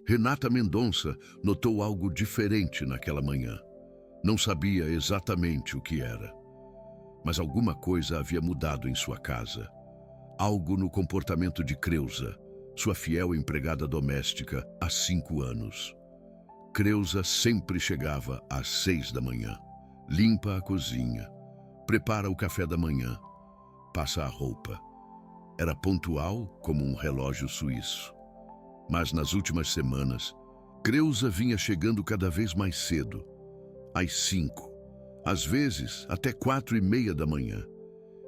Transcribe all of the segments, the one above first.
Renata Mendonça notou algo diferente naquela manhã. Não sabia exatamente o que era, mas alguma coisa havia mudado em sua casa. Algo no comportamento de Creuza, sua fiel empregada doméstica há 5 anos. Creuza sempre chegava às 6 da manhã. Limpa a cozinha, prepara o café da manhã, passa a roupa. Era pontual como um relógio suíço. Mas nas últimas semanas, Creuza vinha chegando cada vez mais cedo, às 5, às vezes até 4:30 da manhã,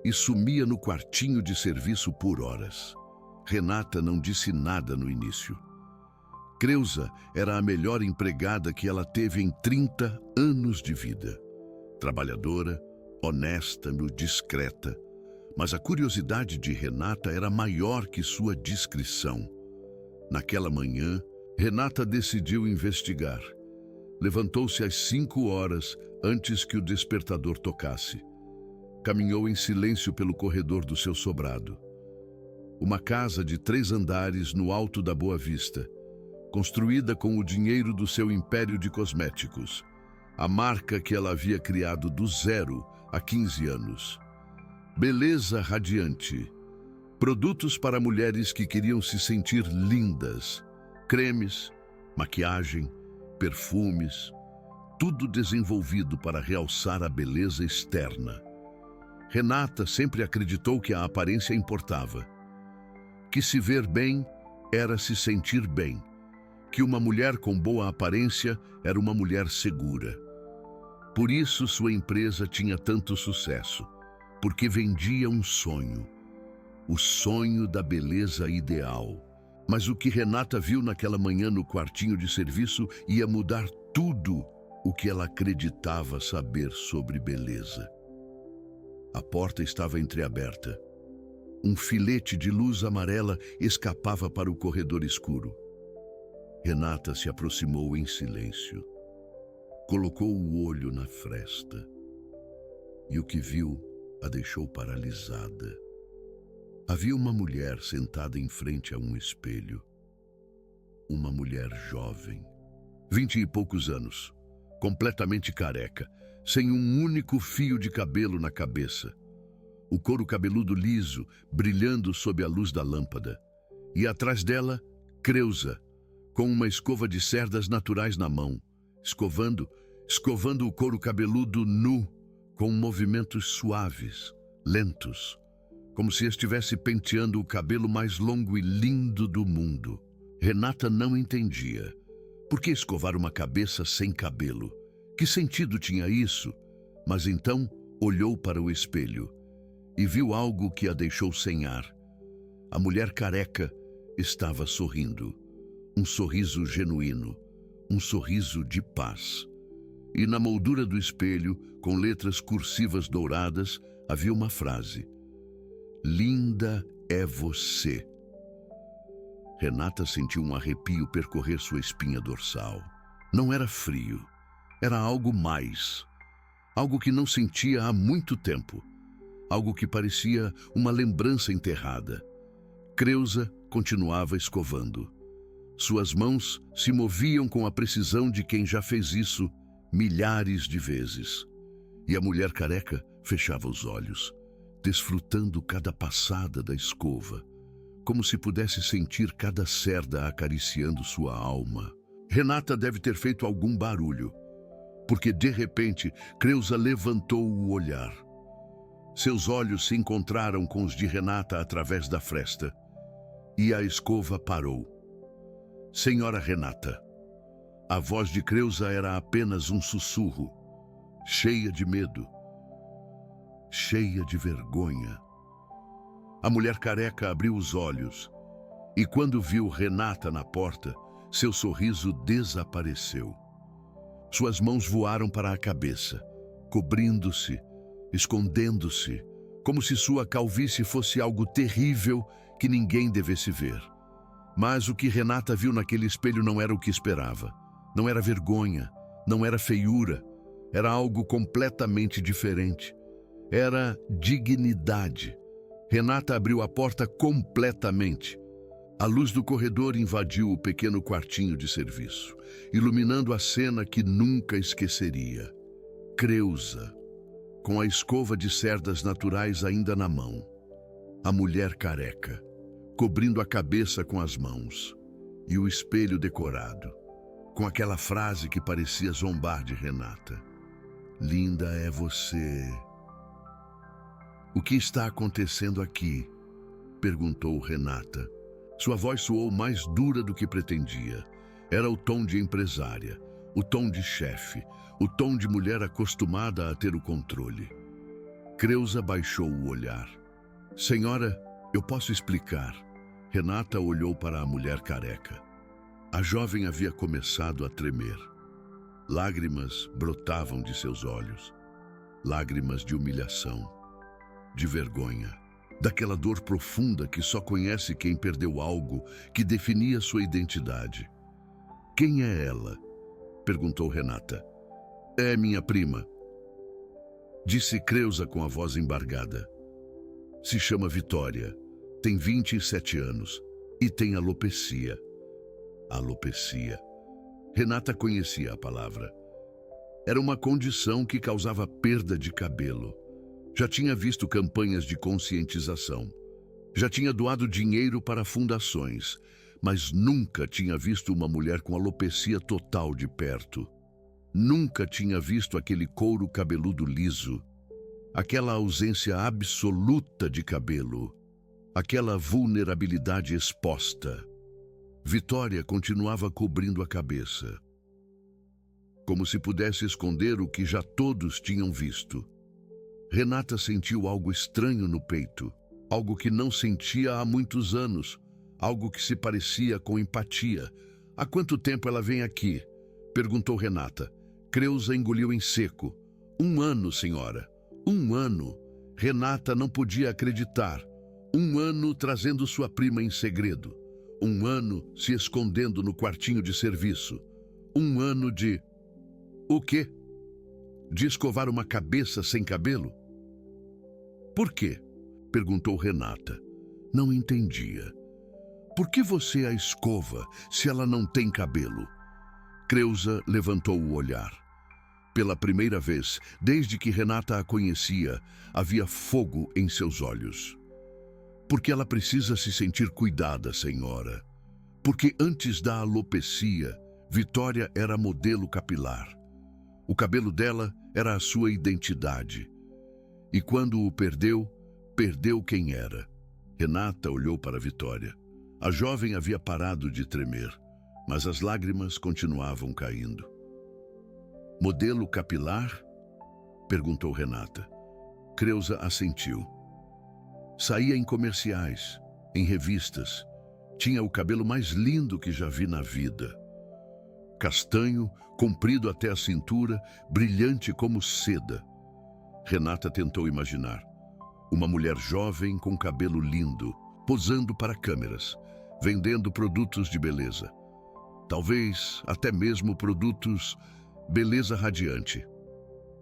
e sumia no quartinho de serviço por horas. Renata não disse nada no início. Creuza era a melhor empregada que ela teve em 30 anos de vida. Trabalhadora, honesta, discreta. Mas a curiosidade de Renata era maior que sua discrição. Naquela manhã, Renata decidiu investigar. Levantou-se às 5 horas antes que o despertador tocasse. Caminhou em silêncio pelo corredor do seu sobrado. Uma casa de 3 andares no alto da Boa Vista, construída com o dinheiro do seu império de cosméticos, a marca que ela havia criado do zero há 15 anos. Beleza radiante. Produtos para mulheres que queriam se sentir lindas. Cremes, maquiagem, perfumes, tudo desenvolvido para realçar a beleza externa. Renata sempre acreditou que a aparência importava. Que se ver bem era se sentir bem. Que uma mulher com boa aparência era uma mulher segura. Por isso sua empresa tinha tanto sucesso, porque vendia um sonho. O sonho da beleza ideal. Mas o que Renata viu naquela manhã no quartinho de serviço ia mudar tudo o que ela acreditava saber sobre beleza. A porta estava entreaberta. Um filete de luz amarela escapava para o corredor escuro. Renata se aproximou em silêncio. Colocou o olho na fresta. E o que viu a deixou paralisada. Havia uma mulher sentada em frente a um espelho. Uma mulher jovem, 20 e poucos anos, completamente careca, sem um único fio de cabelo na cabeça. O couro cabeludo liso, brilhando sob a luz da lâmpada. E atrás dela, Creuza, com uma escova de cerdas naturais na mão, escovando o couro cabeludo nu, com movimentos suaves, lentos, como se estivesse penteando o cabelo mais longo e lindo do mundo. Renata não entendia. Por que escovar uma cabeça sem cabelo? Que sentido tinha isso? Mas então olhou para o espelho e viu algo que a deixou sem ar. A mulher careca estava sorrindo. Um sorriso genuíno, um sorriso de paz. E na moldura do espelho, com letras cursivas douradas, havia uma frase: "Linda é você." Renata sentiu um arrepio percorrer sua espinha dorsal. Não era frio, era algo mais. Algo que não sentia há muito tempo. Algo que parecia uma lembrança enterrada. Creuza continuava escovando. Suas mãos se moviam com a precisão de quem já fez isso milhares de vezes. E a mulher careca fechava os olhos, desfrutando cada passada da escova, como se pudesse sentir cada cerda acariciando sua alma. Renata deve ter feito algum barulho, porque de repente Creuza levantou o olhar. Seus olhos se encontraram com os de Renata através da fresta, e a escova parou. "Senhora Renata." A voz de Creuza era apenas um sussurro, cheia de medo, cheia de vergonha. A mulher careca abriu os olhos e, quando viu Renata na porta, seu sorriso desapareceu. Suas mãos voaram para a cabeça, cobrindo-se, escondendo-se, como se sua calvície fosse algo terrível que ninguém devesse ver. Mas o que Renata viu naquele espelho não era o que esperava. Não era vergonha, não era feiura, era algo completamente diferente. Era dignidade. Renata abriu a porta completamente. A luz do corredor invadiu o pequeno quartinho de serviço, iluminando a cena que nunca esqueceria. Creusa, com a escova de cerdas naturais ainda na mão. A mulher careca, cobrindo a cabeça com as mãos. E o espelho decorado, com aquela frase que parecia zombar de Renata. Linda é você. O que está acontecendo aqui? Perguntou Renata. Sua voz soou mais dura do que pretendia. Era o tom de empresária, o tom de chefe, o tom de mulher acostumada a ter o controle. Creusa baixou o olhar. Senhora, eu posso explicar. Renata olhou para a mulher careca. A jovem havia começado a tremer. Lágrimas brotavam de seus olhos. Lágrimas de humilhação, de vergonha. Daquela dor profunda que só conhece quem perdeu algo que definia sua identidade. Quem é ela? Perguntou Renata. É minha prima, disse Creusa com a voz embargada. Se chama Vitória, tem 27 anos e tem alopecia. Alopecia. Renata conhecia a palavra. Era uma condição que causava perda de cabelo. Já tinha visto campanhas de conscientização. Já tinha doado dinheiro para fundações, mas nunca tinha visto uma mulher com alopecia total de perto. Nunca tinha visto aquele couro cabeludo liso, aquela ausência absoluta de cabelo, aquela vulnerabilidade exposta. Vitória continuava cobrindo a cabeça, como se pudesse esconder o que já todos tinham visto. Renata sentiu algo estranho no peito, algo que não sentia há muitos anos, algo que se parecia com empatia. Há quanto tempo ela vem aqui? Perguntou Renata. Creusa engoliu em seco. 1 ano, senhora. 1 ano. Renata não podia acreditar. 1 ano trazendo sua prima em segredo. 1 ano se escondendo no quartinho de serviço. 1 ano de... O quê? De escovar uma cabeça sem cabelo? Por quê? Perguntou Renata. Não entendia. Por que você a escova se ela não tem cabelo? Creusa levantou o olhar. Pela primeira vez, desde que Renata a conhecia, havia fogo em seus olhos. Porque ela precisa se sentir cuidada, senhora. Porque antes da alopecia, Vitória era modelo capilar. O cabelo dela era a sua identidade. E quando o perdeu, perdeu quem era. Renata olhou para Vitória. A jovem havia parado de tremer, mas as lágrimas continuavam caindo. Modelo capilar? Perguntou Renata. Creusa assentiu. Saía em comerciais, em revistas. Tinha o cabelo mais lindo que já vi na vida. Castanho, comprido até a cintura, brilhante como seda. Renata tentou imaginar. Uma mulher jovem com cabelo lindo, posando para câmeras, vendendo produtos de beleza. Talvez até mesmo produtos beleza radiante.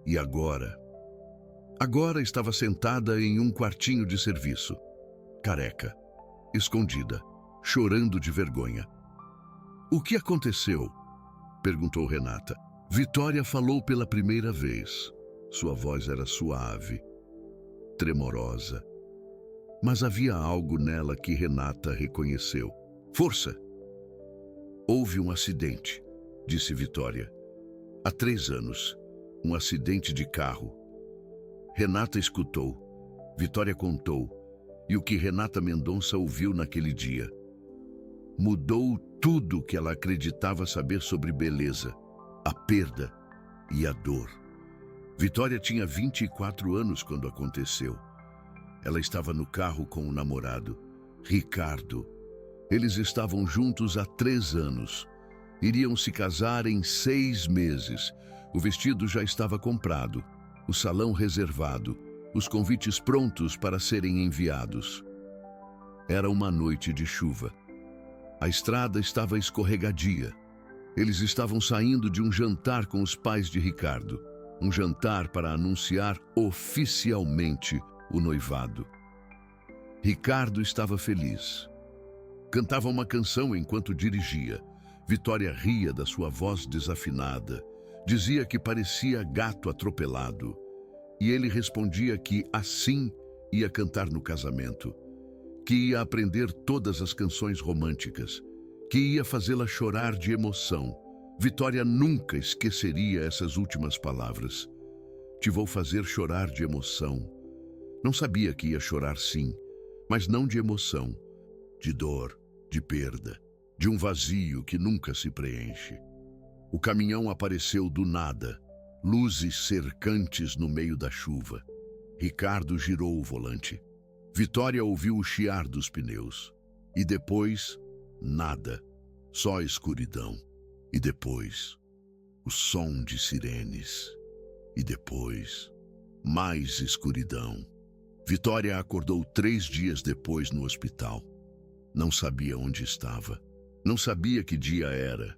E agora? Agora estava sentada em um quartinho de serviço, careca, escondida, chorando de vergonha. O que aconteceu? Perguntou Renata. Vitória falou pela primeira vez. Sua voz era suave, tremorosa. Mas havia algo nela que Renata reconheceu. Força! Houve um acidente, disse Vitória. Há 3 anos, um acidente de carro. Renata escutou. Vitória contou. E o que Renata Mendonça ouviu naquele dia mudou tudo o que ela acreditava saber sobre beleza, a perda e a dor. Vitória tinha 24 anos quando aconteceu. Ela estava no carro com o namorado, Ricardo. Eles estavam juntos há 3 anos. Iriam se casar em 6 meses. O vestido já estava comprado, o salão reservado, os convites prontos para serem enviados. Era uma noite de chuva. A estrada estava escorregadia. Eles estavam saindo de um jantar com os pais de Ricardo. Um jantar para anunciar oficialmente o noivado. Ricardo estava feliz. Cantava uma canção enquanto dirigia. Vitória ria da sua voz desafinada. Dizia que parecia gato atropelado. E ele respondia que assim ia cantar no casamento, que ia aprender todas as canções românticas, que ia fazê-la chorar de emoção. Vitória nunca esqueceria essas últimas palavras. Te vou fazer chorar de emoção. Não sabia que ia chorar sim, mas não de emoção, de dor, de perda, de um vazio que nunca se preenche. O caminhão apareceu do nada, luzes cercantes no meio da chuva. Ricardo girou o volante. Vitória ouviu o chiar dos pneus. E depois, nada, só escuridão. E depois, o som de sirenes. E depois, mais escuridão. Vitória acordou 3 dias depois no hospital. Não sabia onde estava. Não sabia que dia era.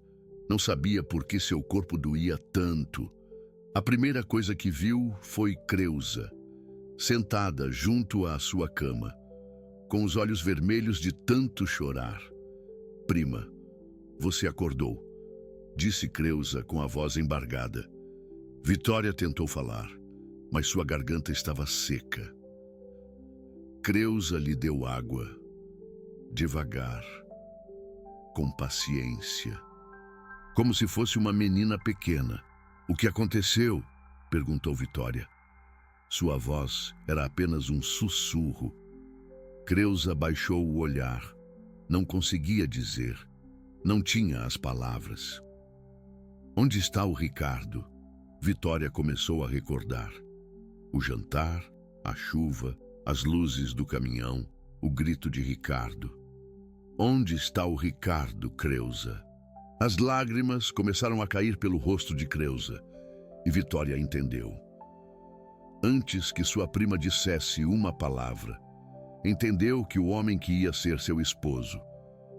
Não sabia por que seu corpo doía tanto. A primeira coisa que viu foi Creusa, sentada junto à sua cama, com os olhos vermelhos de tanto chorar. Prima, você acordou, disse Creusa com a voz embargada. Vitória tentou falar, mas sua garganta estava seca. Creusa lhe deu água, devagar, com paciência, como se fosse uma menina pequena. O que aconteceu? Perguntou Vitória. Sua voz era apenas um sussurro. Creusa baixou o olhar. Não conseguia dizer. Não tinha as palavras. Onde está o Ricardo? Vitória começou a recordar. O jantar, a chuva, as luzes do caminhão, o grito de Ricardo. Onde está o Ricardo, Creusa? As lágrimas começaram a cair pelo rosto de Creusa, e Vitória entendeu. Antes que sua prima dissesse uma palavra, entendeu que o homem que ia ser seu esposo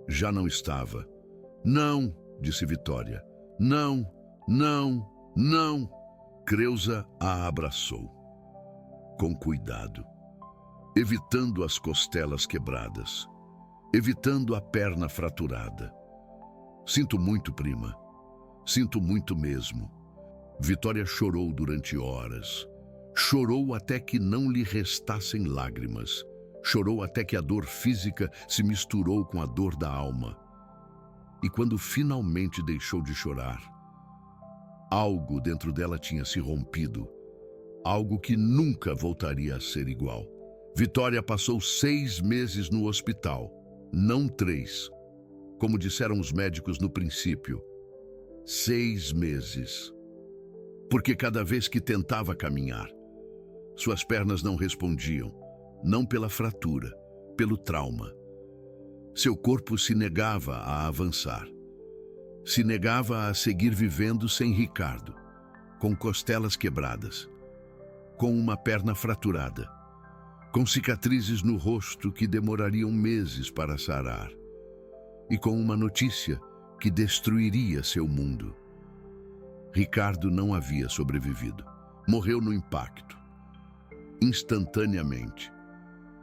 já não estava. Não, disse Vitória. Não, não, não. Creusa a abraçou. Com cuidado, evitando as costelas quebradas, evitando a perna fraturada. Sinto muito, prima. Sinto muito mesmo. Vitória chorou durante horas. Chorou até que não lhe restassem lágrimas. Chorou até que a dor física se misturou com a dor da alma. E quando finalmente deixou de chorar, algo dentro dela tinha se rompido. Algo que nunca voltaria a ser igual. Vitória passou 6 meses no hospital, não 3. Como disseram os médicos no princípio, 6 meses. Porque cada vez que tentava caminhar, suas pernas não respondiam, não pela fratura, pelo trauma. Seu corpo se negava a avançar. Se negava a seguir vivendo sem Ricardo, com costelas quebradas, com uma perna fraturada, com cicatrizes no rosto que demorariam meses para sarar. E com uma notícia que destruiria seu mundo. Ricardo não havia sobrevivido. Morreu no impacto. Instantaneamente.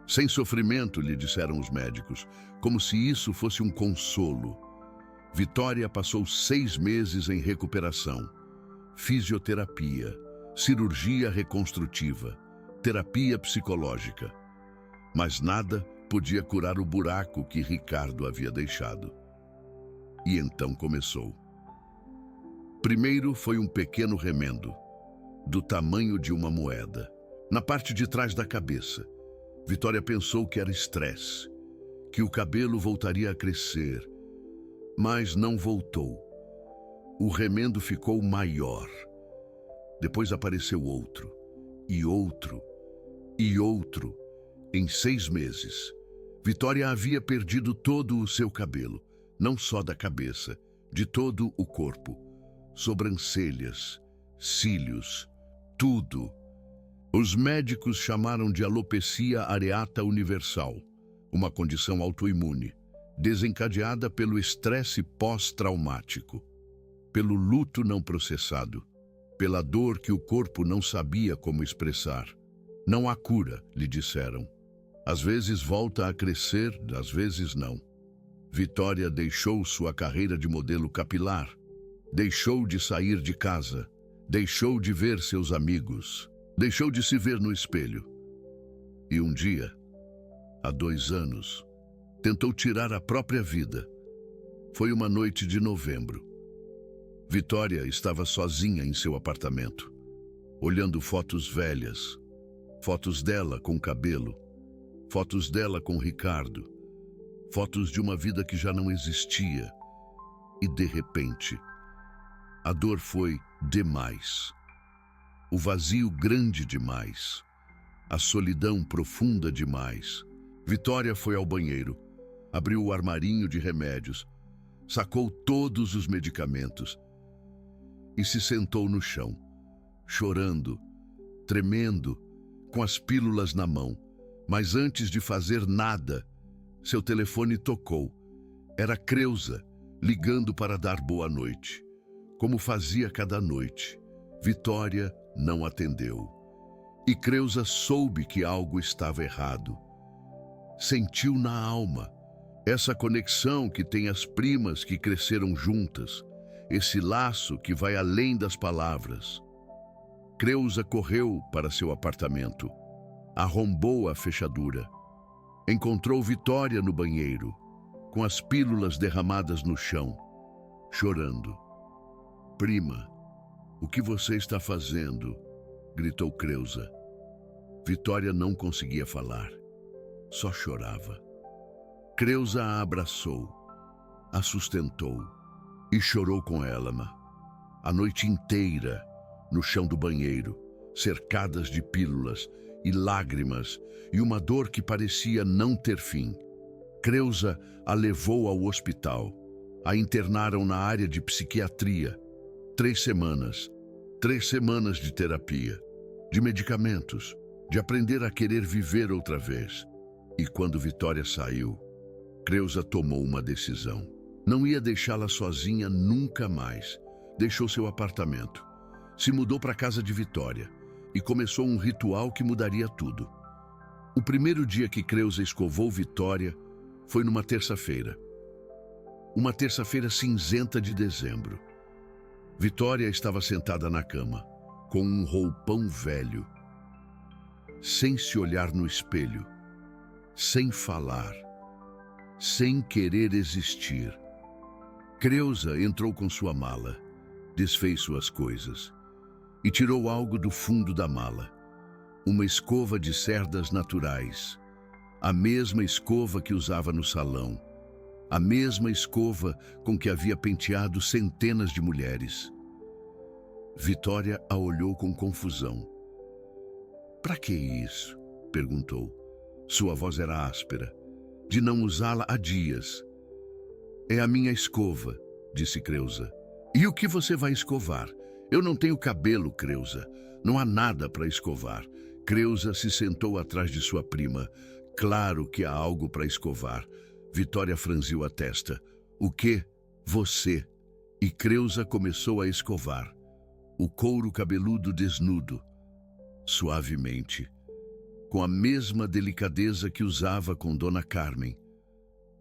Sem sofrimento, lhe disseram os médicos, como se isso fosse um consolo. Vitória passou 6 meses em recuperação. Fisioterapia, cirurgia reconstrutiva, terapia psicológica. Mas nada podia curar o buraco que Ricardo havia deixado. E então começou. Primeiro foi um pequeno remendo, do tamanho de uma moeda, na parte de trás da cabeça. Vitória pensou que era estresse, que o cabelo voltaria a crescer, mas não voltou. O remendo ficou maior. Depois apareceu outro, e outro, e outro. Em 6 meses, Vitória havia perdido todo o seu cabelo, não só da cabeça, de todo o corpo. Sobrancelhas, cílios, tudo. Os médicos chamaram de alopecia areata universal, uma condição autoimune, desencadeada pelo estresse pós-traumático, pelo luto não processado, pela dor que o corpo não sabia como expressar. Não há cura, lhe disseram. Às vezes volta a crescer, às vezes não. Vitória deixou sua carreira de modelo capilar, deixou de sair de casa, deixou de ver seus amigos, deixou de se ver no espelho. E um dia, há 2 anos, tentou tirar a própria vida. Foi uma noite de novembro. Vitória estava sozinha em seu apartamento, olhando fotos velhas, fotos dela com cabelo, fotos dela com Ricardo, fotos de uma vida que já não existia. E de repente, a dor foi demais. O vazio grande demais. A solidão profunda demais. Vitória foi ao banheiro, abriu o armarinho de remédios, sacou todos os medicamentos e se sentou no chão, chorando, tremendo, com as pílulas na mão. Mas antes de fazer nada, seu telefone tocou. Era Creuza, ligando para dar boa noite. Como fazia cada noite, Vitória não atendeu. E Creuza soube que algo estava errado. Sentiu na alma essa conexão que tem as primas que cresceram juntas, esse laço que vai além das palavras. Creuza correu para seu apartamento, arrombou a fechadura. Encontrou Vitória no banheiro, com as pílulas derramadas no chão, chorando. "Prima, o que você está fazendo?", gritou Creuza. Vitória não conseguia falar, só chorava. Creuza a abraçou, a sustentou e chorou com ela, a noite inteira, no chão do banheiro, cercadas de pílulas e lágrimas e uma dor que parecia não ter fim. Creuza a levou ao hospital. A internaram na área de psiquiatria. 3 semanas. 3 semanas de terapia, de medicamentos, de aprender a querer viver outra vez. E quando Vitória saiu, Creuza tomou uma decisão. Não ia deixá-la sozinha nunca mais. Deixou seu apartamento. Se mudou para a casa de Vitória e começou um ritual que mudaria tudo. O primeiro dia que Creuza escovou Vitória foi numa terça-feira. Uma terça-feira cinzenta de dezembro. Vitória estava sentada na cama, com um roupão velho, sem se olhar no espelho, sem falar, sem querer existir. Creuza entrou com sua mala, desfez suas coisas e tirou algo do fundo da mala. Uma escova de cerdas naturais, a mesma escova que usava no salão, a mesma escova com que havia penteado centenas de mulheres. Vitória a olhou com confusão. "Para que isso?", perguntou. Sua voz era áspera, de não usá-la há dias. "É a minha escova", disse Creuza. "E o que você vai escovar? Eu não tenho cabelo, Creuza. Não há nada para escovar." Creuza se sentou atrás de sua prima. "Claro que há algo para escovar." Vitória franziu a testa. "O quê?" "Você." E Creuza começou a escovar. O couro cabeludo desnudo, suavemente, com a mesma delicadeza que usava com Dona Carmen,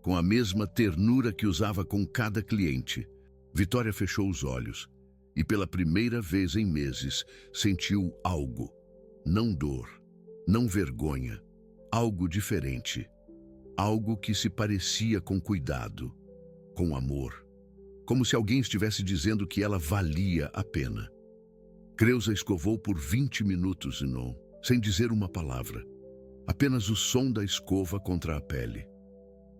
com a mesma ternura que usava com cada cliente. Vitória fechou os olhos e pela primeira vez em meses sentiu algo. Não dor, não vergonha, algo diferente. Algo que se parecia com cuidado, com amor. Como se alguém estivesse dizendo que ela valia a pena. Creuza escovou por 20 minutos, sem dizer uma palavra. Apenas o som da escova contra a pele.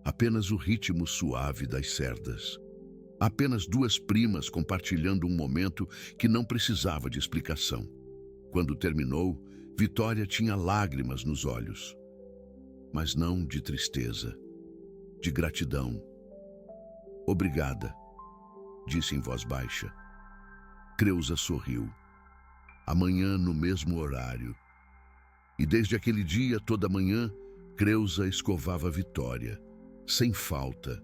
Apenas o ritmo suave das cerdas. Apenas 2 primas compartilhando um momento que não precisava de explicação. Quando terminou, Vitória tinha lágrimas nos olhos. Mas não de tristeza, de gratidão. "Obrigada", disse em voz baixa. Creuza sorriu. Amanhã no mesmo horário. E desde aquele dia, toda manhã, Creuza escovava Vitória, sem falta,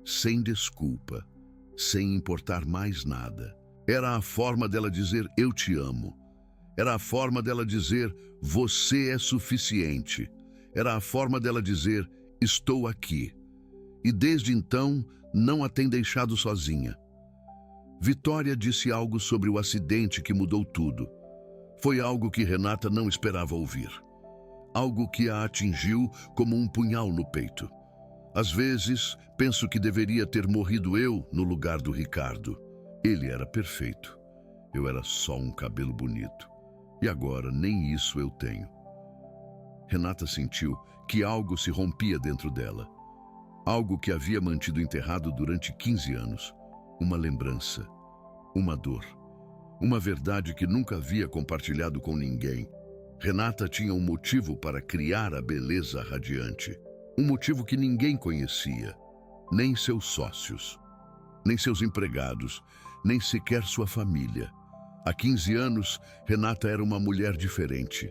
sem desculpa, sem importar mais nada. Era a forma dela dizer "eu te amo". Era a forma dela dizer "você é suficiente". Era a forma dela dizer "estou aqui". e desde então não a tem deixado sozinha. Vitória disse algo sobre o acidente que mudou tudo. Foi algo que Renata não esperava ouvir. Algo que a atingiu como um punhal no peito. Às vezes, penso que deveria ter morrido eu no lugar do Ricardo. Ele era perfeito. Eu era só um cabelo bonito. E agora nem isso eu tenho. Renata sentiu que algo se rompia dentro dela. Algo que havia mantido enterrado durante 15 anos. Uma lembrança. Uma dor. Uma verdade que nunca havia compartilhado com ninguém. Renata tinha um motivo para criar a beleza radiante. Um motivo que ninguém conhecia. Nem seus sócios. Nem seus empregados. Nem sequer sua família. Há 15 anos, Renata era uma mulher diferente.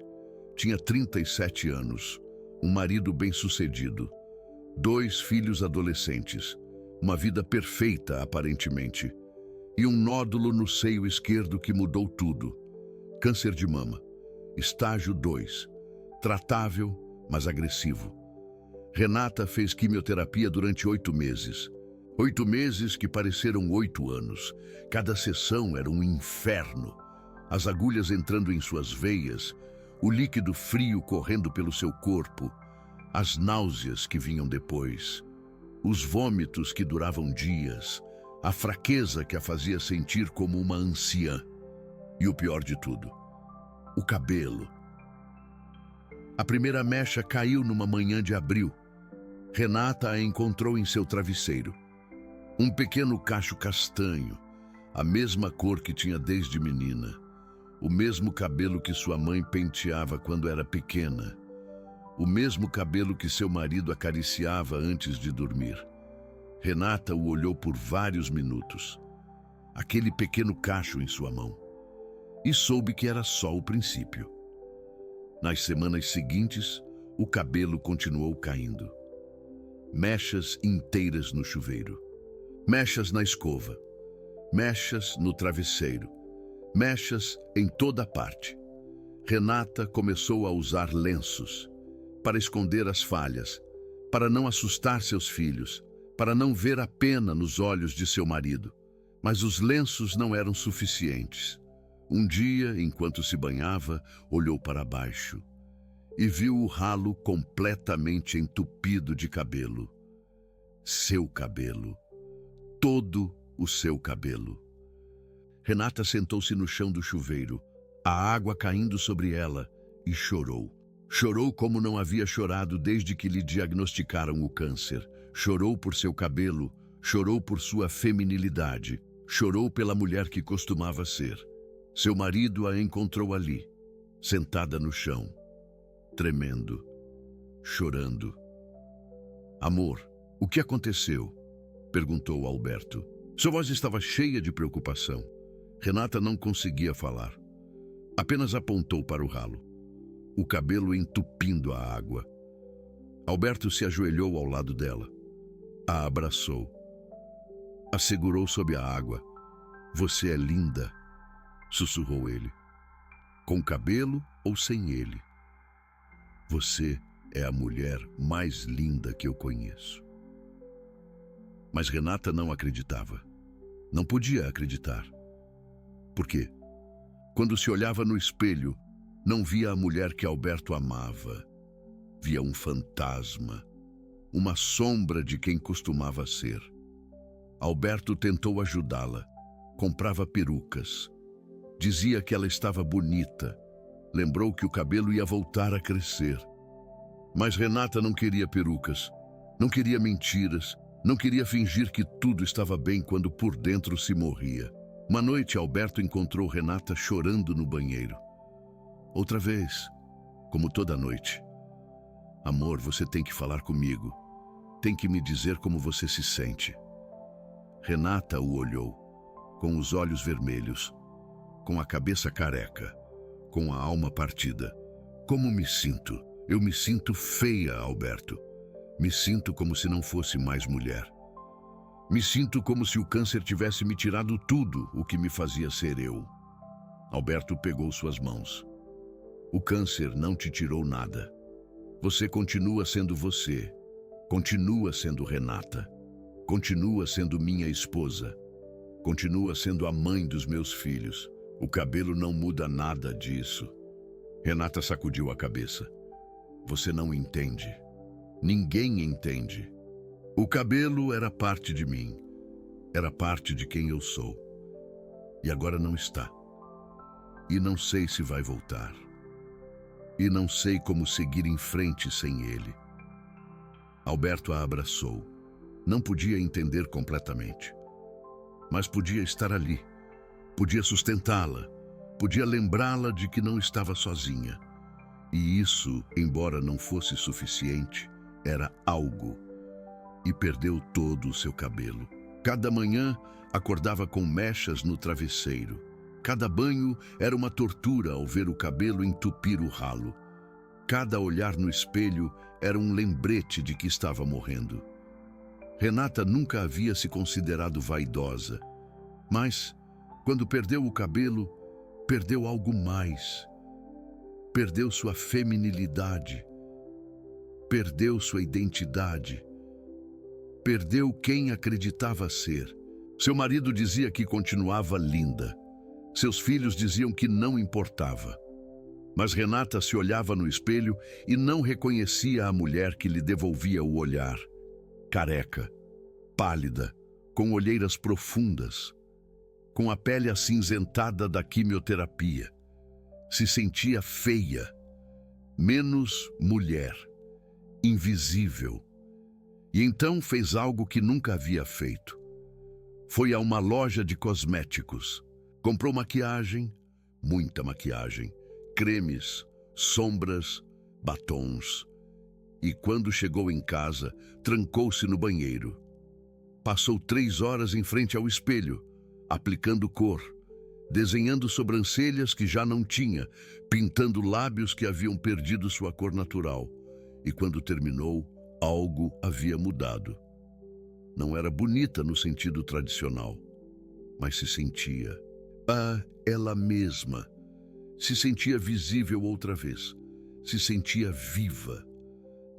Tinha 37 anos. Um marido bem-sucedido. 2 filhos adolescentes. Uma vida perfeita, aparentemente. E um nódulo no seio esquerdo que mudou tudo. Câncer de mama. Estágio 2. Tratável, mas agressivo. Renata fez quimioterapia durante 8 meses. 8 meses que pareceram 8 anos. Cada sessão era um inferno. As agulhas entrando em suas veias, o líquido frio correndo pelo seu corpo, as náuseas que vinham depois, os vômitos que duravam dias, a fraqueza que a fazia sentir como uma anciã. E o pior de tudo, o cabelo. A primeira mecha caiu numa manhã de abril. Renata a encontrou em seu travesseiro. Um pequeno cacho castanho, a mesma cor que tinha desde menina. O mesmo cabelo que sua mãe penteava quando era pequena. O mesmo cabelo que seu marido acariciava antes de dormir. Renata o olhou por vários minutos. Aquele pequeno cacho em sua mão. E soube que era só o princípio. Nas semanas seguintes, o cabelo continuou caindo. Mechas inteiras no chuveiro. Mechas na escova. Mechas no travesseiro. Mechas em toda parte. Renata começou a usar lenços para esconder as falhas, para não assustar seus filhos, para não ver a pena nos olhos de seu marido. Mas os lenços não eram suficientes. Um dia, enquanto se banhava, olhou para baixo e viu o ralo completamente entupido de cabelo. Seu cabelo. Todo o seu cabelo. Renata sentou-se no chão do chuveiro, a água caindo sobre ela, e chorou. Chorou como não havia chorado desde que lhe diagnosticaram o câncer. Chorou por seu cabelo, chorou por sua feminilidade, chorou pela mulher que costumava ser. Seu marido a encontrou ali, sentada no chão, tremendo, chorando. "Amor, o que aconteceu?" perguntou Alberto. Sua voz estava cheia de preocupação. Renata não conseguia falar. Apenas apontou para o ralo, o cabelo entupindo a água. Alberto se ajoelhou ao lado dela. A abraçou. A segurou sob a água. "Você é linda", sussurrou ele. "Com cabelo ou sem ele. Você é a mulher mais linda que eu conheço." Mas Renata não acreditava. Não podia acreditar. Por quê? Quando se olhava no espelho, não via a mulher que Alberto amava. Via um fantasma, uma sombra de quem costumava ser. Alberto tentou ajudá-la. Comprava perucas. Dizia que ela estava bonita. Lembrou que o cabelo ia voltar a crescer. Mas Renata não queria perucas. Não queria mentiras. Não queria fingir que tudo estava bem quando por dentro se morria. Uma noite, Alberto encontrou Renata chorando no banheiro. Outra vez, como toda noite. "Amor, você tem que falar comigo. Tem que me dizer como você se sente." Renata o olhou, com os olhos vermelhos, com a cabeça careca, com a alma partida. "Como me sinto? Eu me sinto feia, Alberto. Me sinto como se não fosse mais mulher. Me sinto como se o câncer tivesse me tirado tudo o que me fazia ser eu." Alberto pegou suas mãos. "O câncer não te tirou nada. Você continua sendo você, Continua sendo Renata. Continua sendo minha esposa. Continua sendo a mãe dos meus filhos. O cabelo não muda nada disso. Renata sacudiu a cabeça. Você não entende. Ninguém entende. O cabelo era parte de mim. Era parte de quem eu sou. E agora não está. E não sei se vai voltar. E não sei como seguir em frente sem ele. Alberto a abraçou. Não podia entender completamente. Mas podia estar ali. Podia sustentá-la. Podia lembrá-la de que não estava sozinha. E isso, embora não fosse suficiente, era algo. E perdeu todo o seu cabelo. Cada manhã, acordava com mechas no travesseiro. Cada banho era uma tortura ao ver o cabelo entupir o ralo. Cada olhar no espelho era um lembrete de que estava morrendo. Renata nunca havia se considerado vaidosa. Mas, quando perdeu o cabelo, perdeu algo mais. Perdeu sua feminilidade. Perdeu sua identidade. Perdeu quem acreditava ser. Seu marido dizia que continuava linda. Seus filhos diziam que não importava. Mas Renata se olhava no espelho e não reconhecia a mulher que lhe devolvia o olhar. Careca, pálida, com olheiras profundas, com a pele acinzentada da quimioterapia. Se sentia feia, menos mulher, invisível. E então fez algo que nunca havia feito. Foi a uma loja de cosméticos. Comprou maquiagem, muita maquiagem, cremes, sombras, batons. E quando chegou em casa, trancou-se no banheiro. Passou 3 horas em frente ao espelho, aplicando cor, desenhando sobrancelhas que já não tinha, pintando lábios que haviam perdido sua cor natural. E quando terminou, algo havia mudado. Não era bonita no sentido tradicional, mas se sentia ela mesma. Se sentia visível outra vez. Se sentia viva.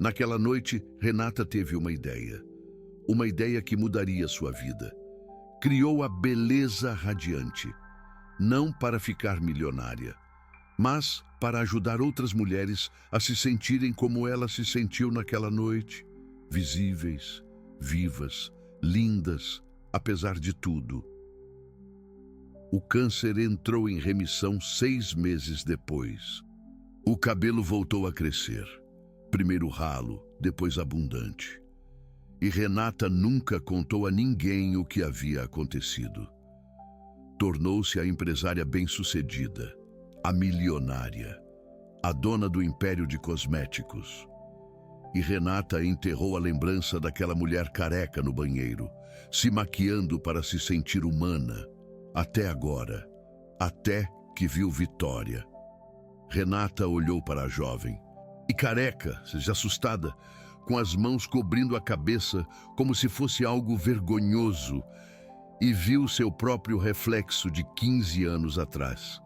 Naquela noite, Renata teve uma ideia. Uma ideia que mudaria sua vida. Criou a beleza radiante. Não para ficar milionária, mas para ajudar outras mulheres a se sentirem como ela se sentiu naquela noite. Visíveis, vivas, lindas, apesar de tudo. O câncer entrou em remissão 6 meses depois. O cabelo voltou a crescer. Primeiro ralo, depois abundante. E Renata nunca contou a ninguém o que havia acontecido. Tornou-se a empresária bem-sucedida, a milionária, a dona do império de cosméticos. E Renata enterrou a lembrança daquela mulher careca no banheiro, se maquiando para se sentir humana. Até agora, até que viu Vitória. Renata olhou para a jovem. E careca, assustada, com as mãos cobrindo a cabeça como se fosse algo vergonhoso, e viu seu próprio reflexo de 15 anos atrás.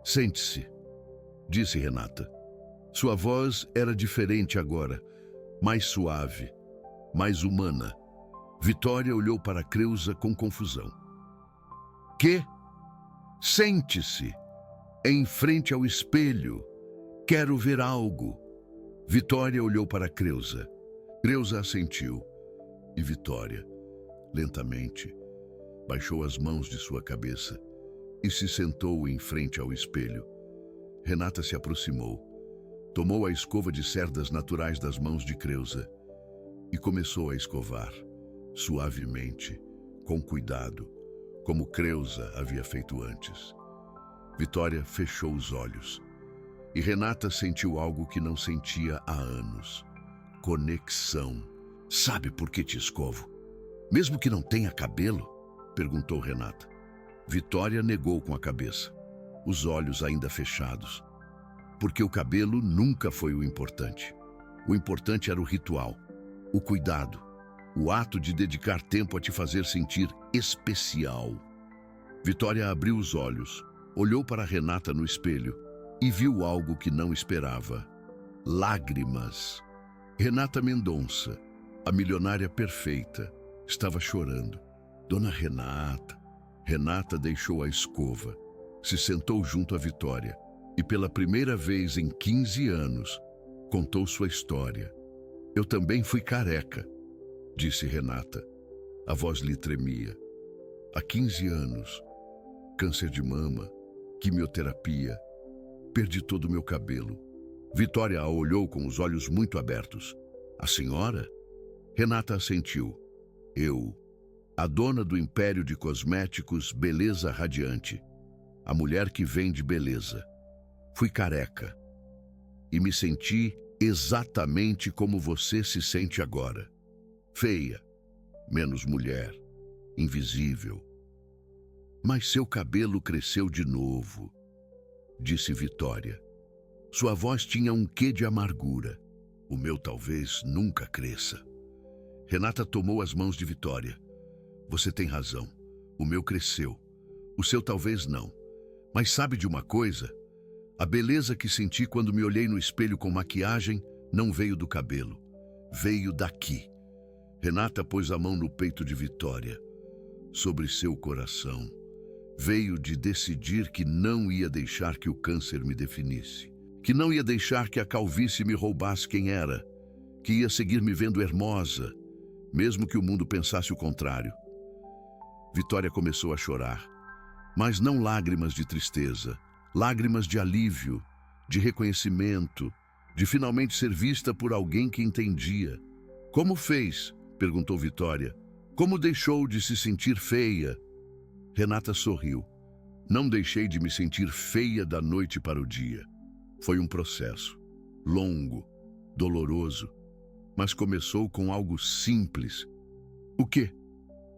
Sente-se, disse Renata. Sua voz era diferente agora, mais suave, mais humana. Vitória olhou para Creusa com confusão. Que? Sente-se, em frente ao espelho. Quero ver algo. Vitória olhou para Creusa. Creusa assentiu. E Vitória, lentamente, baixou as mãos de sua cabeça e se sentou em frente ao espelho. Renata se aproximou, tomou a escova de cerdas naturais das mãos de Creusa e começou a escovar, suavemente, com cuidado, como Creusa havia feito antes. Vitória fechou os olhos e Renata sentiu algo que não sentia há anos. Conexão. Sabe por que te escovo? Mesmo que não tenha cabelo? Perguntou Renata. Vitória negou com a cabeça, os olhos ainda fechados. Porque o cabelo nunca foi o importante. O importante era o ritual, o cuidado, o ato de dedicar tempo a te fazer sentir especial. Vitória abriu os olhos, olhou para Renata no espelho e viu algo que não esperava. Lágrimas. Renata Mendonça, a milionária perfeita, estava chorando. Dona Renata. Renata deixou a escova, se sentou junto à Vitória e pela primeira vez em 15 anos contou sua história. Eu também fui careca, disse Renata. A voz lhe tremia. Há 15 anos, câncer de mama, quimioterapia, perdi todo o meu cabelo. Vitória a olhou com os olhos muito abertos. A senhora? Renata assentiu. Eu, a dona do império de cosméticos Beleza Radiante, a mulher que vende beleza. Fui careca e me senti exatamente como você se sente agora. Feia, menos mulher, invisível. Mas seu cabelo cresceu de novo, disse Vitória. Sua voz tinha um quê de amargura. O meu talvez nunca cresça. Renata tomou as mãos de Vitória. Você tem razão. O meu cresceu. O seu talvez não. Mas sabe de uma coisa? A beleza que senti quando me olhei no espelho com maquiagem não veio do cabelo. Veio daqui. Renata pôs a mão no peito de Vitória. Sobre seu coração. Veio de decidir que não ia deixar que o câncer me definisse. Que não ia deixar que a calvície me roubasse quem era. Que ia seguir me vendo hermosa, mesmo que o mundo pensasse o contrário. Vitória começou a chorar, mas não lágrimas de tristeza, lágrimas de alívio, de reconhecimento, de finalmente ser vista por alguém que entendia. Como fez? Perguntou Vitória. Como deixou de se sentir feia? Renata sorriu. Não deixei de me sentir feia da noite para o dia. Foi um processo, longo, doloroso, mas começou com algo simples. O quê?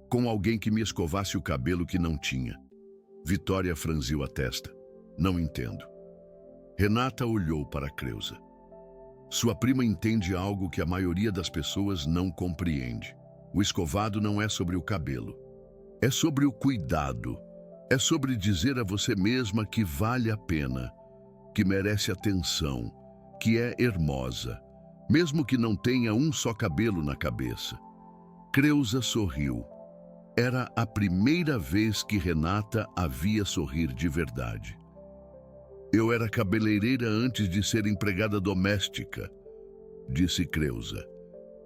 Com alguém que me escovasse o cabelo que não tinha. Vitória franziu a testa. Não entendo. Renata olhou para Creuza. Sua prima entende algo que a maioria das pessoas não compreende. O escovado não é sobre o cabelo. É sobre o cuidado. É sobre dizer a você mesma que vale a pena, que merece atenção, que é hermosa, mesmo que não tenha um só cabelo na cabeça. Creuza sorriu. Era a primeira vez que Renata a via sorrir de verdade. Eu era cabeleireira antes de ser empregada doméstica, disse Creuza.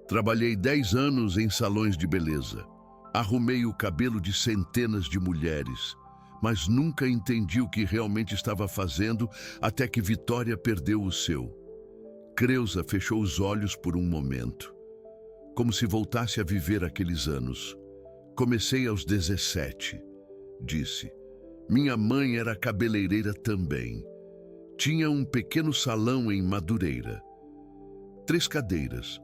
Trabalhei 10 anos em salões de beleza. Arrumei o cabelo de centenas de mulheres, mas nunca entendi o que realmente estava fazendo até que Vitória perdeu o seu. Creuza fechou os olhos por um momento, como se voltasse a viver aqueles anos. Comecei aos 17, disse. Minha mãe era cabeleireira também. Tinha um pequeno salão em Madureira. 3 cadeiras,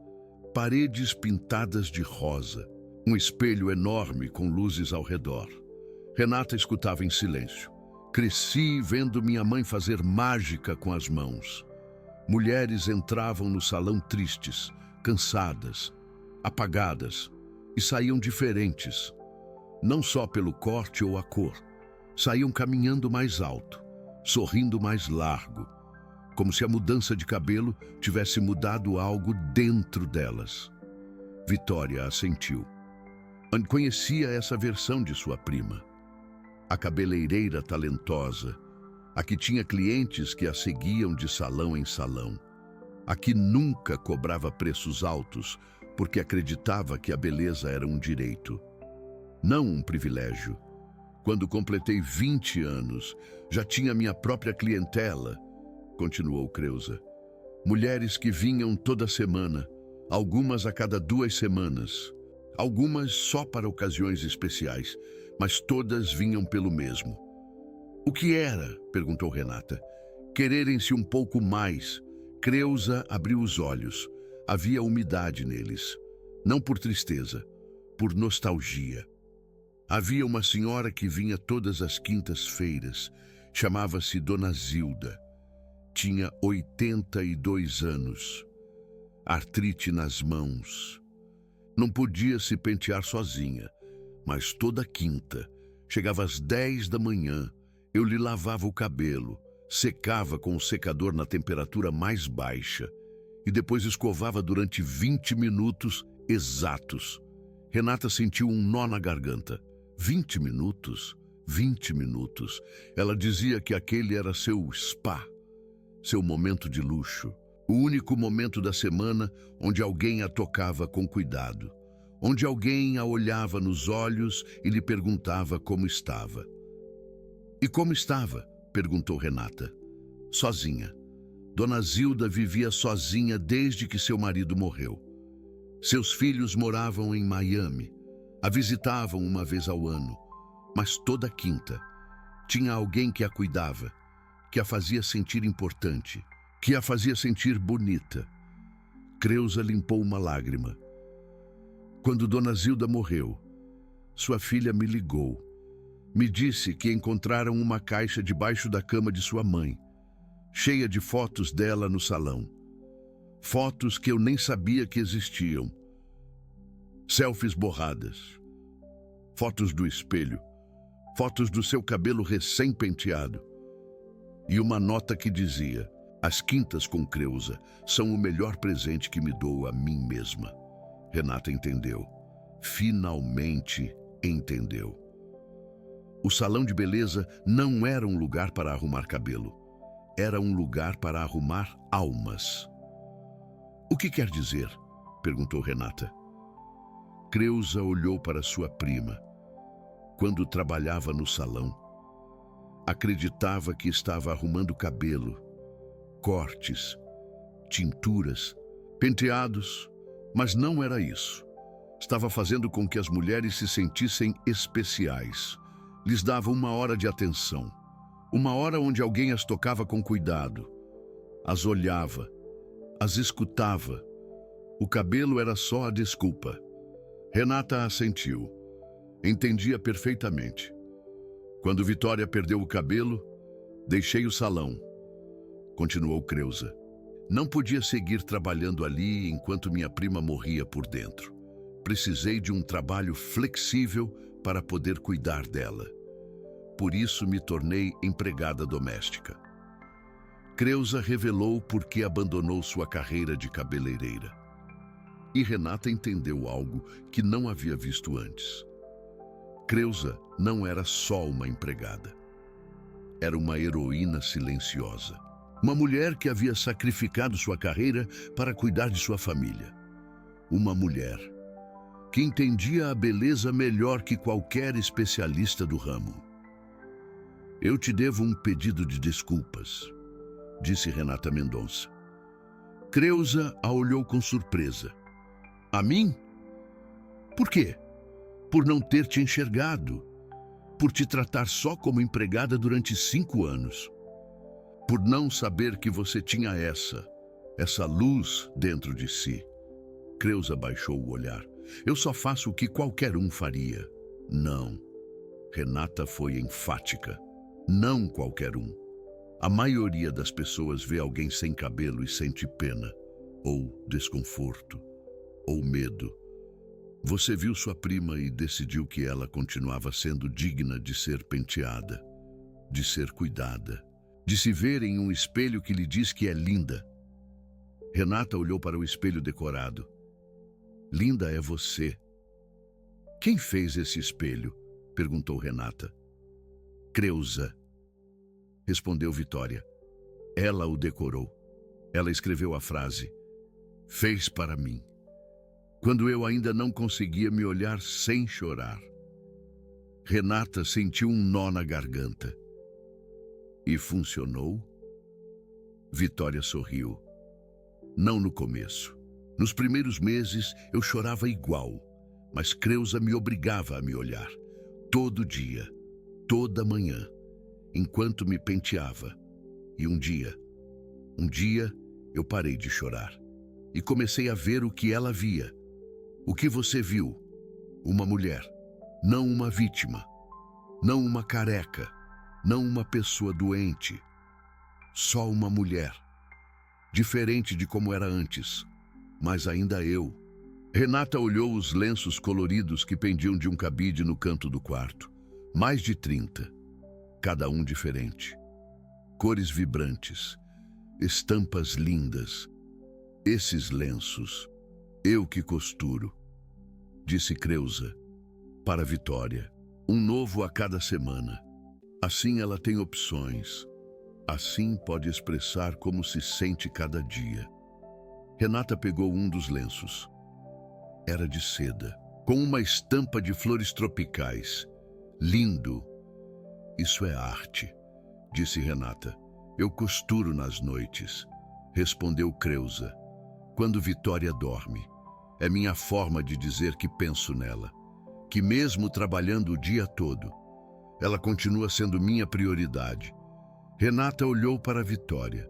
paredes pintadas de rosa, um espelho enorme com luzes ao redor. Renata escutava em silêncio. Cresci vendo minha mãe fazer mágica com as mãos. Mulheres entravam no salão tristes, cansadas, apagadas, e saíam diferentes. Não só pelo corte ou a cor. Saíam caminhando mais alto, sorrindo mais largo, como se a mudança de cabelo tivesse mudado algo dentro delas. Vitória assentiu. Conhecia essa versão de sua prima. A cabeleireira talentosa, a que tinha clientes que a seguiam de salão em salão, a que nunca cobrava preços altos porque acreditava que a beleza era um direito, não um privilégio. Quando completei 20 anos, já tinha minha própria clientela, continuou Creuza. Mulheres que vinham toda semana, algumas a cada 2 semanas, algumas só para ocasiões especiais, mas todas vinham pelo mesmo. O que era? Perguntou Renata. Quererem-se um pouco mais. Creuza abriu os olhos. Havia umidade neles. Não por tristeza, por nostalgia. Havia uma senhora que vinha todas as quintas-feiras. Chamava-se Dona Zilda. Tinha 82 anos. Artrite nas mãos. Não podia se pentear sozinha, mas toda quinta, chegava às 10 da manhã, eu lhe lavava o cabelo, secava com o secador na temperatura mais baixa e depois escovava durante 20 minutos exatos. Renata sentiu um nó na garganta. 20 minutos? 20 minutos. Ela dizia que aquele era seu spa, seu momento de luxo. O único momento da semana onde alguém a tocava com cuidado, onde alguém a olhava nos olhos e lhe perguntava como estava. E como estava? Perguntou Renata. Sozinha. Dona Zilda vivia sozinha desde que seu marido morreu. Seus filhos moravam em Miami. A visitavam uma vez ao ano, mas toda quinta. Tinha alguém que a cuidava, que a fazia sentir importante, que a fazia sentir bonita. Creusa limpou uma lágrima. Quando Dona Zilda morreu, sua filha me ligou. Me disse que encontraram uma caixa debaixo da cama de sua mãe, cheia de fotos dela no salão. Fotos que eu nem sabia que existiam. Selfies borradas. Fotos do espelho. Fotos do seu cabelo recém-penteado. E uma nota que dizia: as quintas com Creusa são o melhor presente que me dou a mim mesma. Renata entendeu. Finalmente entendeu. O salão de beleza não era um lugar para arrumar cabelo. Era um lugar para arrumar almas. O que quer dizer? Perguntou Renata. Creusa olhou para sua prima. Quando trabalhava no salão, acreditava que estava arrumando cabelo, cortes, tinturas, penteados, mas não era isso. Estava fazendo com que as mulheres se sentissem especiais. Lhes dava uma hora de atenção. Uma hora onde alguém as tocava com cuidado, as olhava, as escutava. O cabelo era só a desculpa. Renata assentiu. Entendia perfeitamente. Quando Vitória perdeu o cabelo, deixei o salão. Continuou Creusa. Não podia seguir trabalhando ali enquanto minha prima morria por dentro. Precisei de um trabalho flexível para poder cuidar dela. Por isso me tornei empregada doméstica. Creusa revelou por que abandonou sua carreira de cabeleireira. E Renata entendeu algo que não havia visto antes. Creusa não era só uma empregada. Era uma heroína silenciosa. Uma mulher que havia sacrificado sua carreira para cuidar de sua família. Uma mulher que entendia a beleza melhor que qualquer especialista do ramo. Eu te devo um pedido de desculpas, disse Renata Mendonça. Creusa a olhou com surpresa. A mim? Por quê? Por não ter te enxergado, por te tratar só como empregada durante 5 anos, por não saber que você tinha essa luz dentro de si. Creusa baixou o olhar. Eu só faço o que qualquer um faria. Não. Renata foi enfática. Não qualquer um. A maioria das pessoas vê alguém sem cabelo e sente pena, ou desconforto, ou medo. Você viu sua prima e decidiu que ela continuava sendo digna de ser penteada, de ser cuidada, de se ver em um espelho que lhe diz que é linda. Renata olhou para o espelho decorado. Linda é você. Quem fez esse espelho? Perguntou Renata. Creusa, respondeu Vitória. Ela o decorou. Ela escreveu a frase: fez para mim, quando eu ainda não conseguia me olhar sem chorar. Renata sentiu um nó na garganta. E funcionou? Vitória sorriu. Não no começo. Nos primeiros meses eu chorava igual, mas Creusa me obrigava a me olhar. Todo dia, toda manhã, enquanto me penteava. E um dia eu parei de chorar e comecei a ver o que ela via. O que você viu? Uma mulher, não uma vítima, não uma careca, não uma pessoa doente. Só uma mulher, diferente de como era antes, mas ainda eu. Renata olhou os lenços coloridos que pendiam de um cabide no canto do quarto. Mais de 30, cada um diferente. Cores vibrantes, estampas lindas. Esses lenços, eu que costuro, disse Creusa, para Vitória. Um novo a cada semana. Assim ela tem opções. Assim pode expressar como se sente cada dia. Renata pegou um dos lenços. Era de seda, com uma estampa de flores tropicais. Lindo. Isso é arte, disse Renata. Eu costuro nas noites, respondeu Creusa. Quando Vitória dorme. É minha forma de dizer que penso nela. Que mesmo trabalhando o dia todo, ela continua sendo minha prioridade. Renata olhou para Vitória.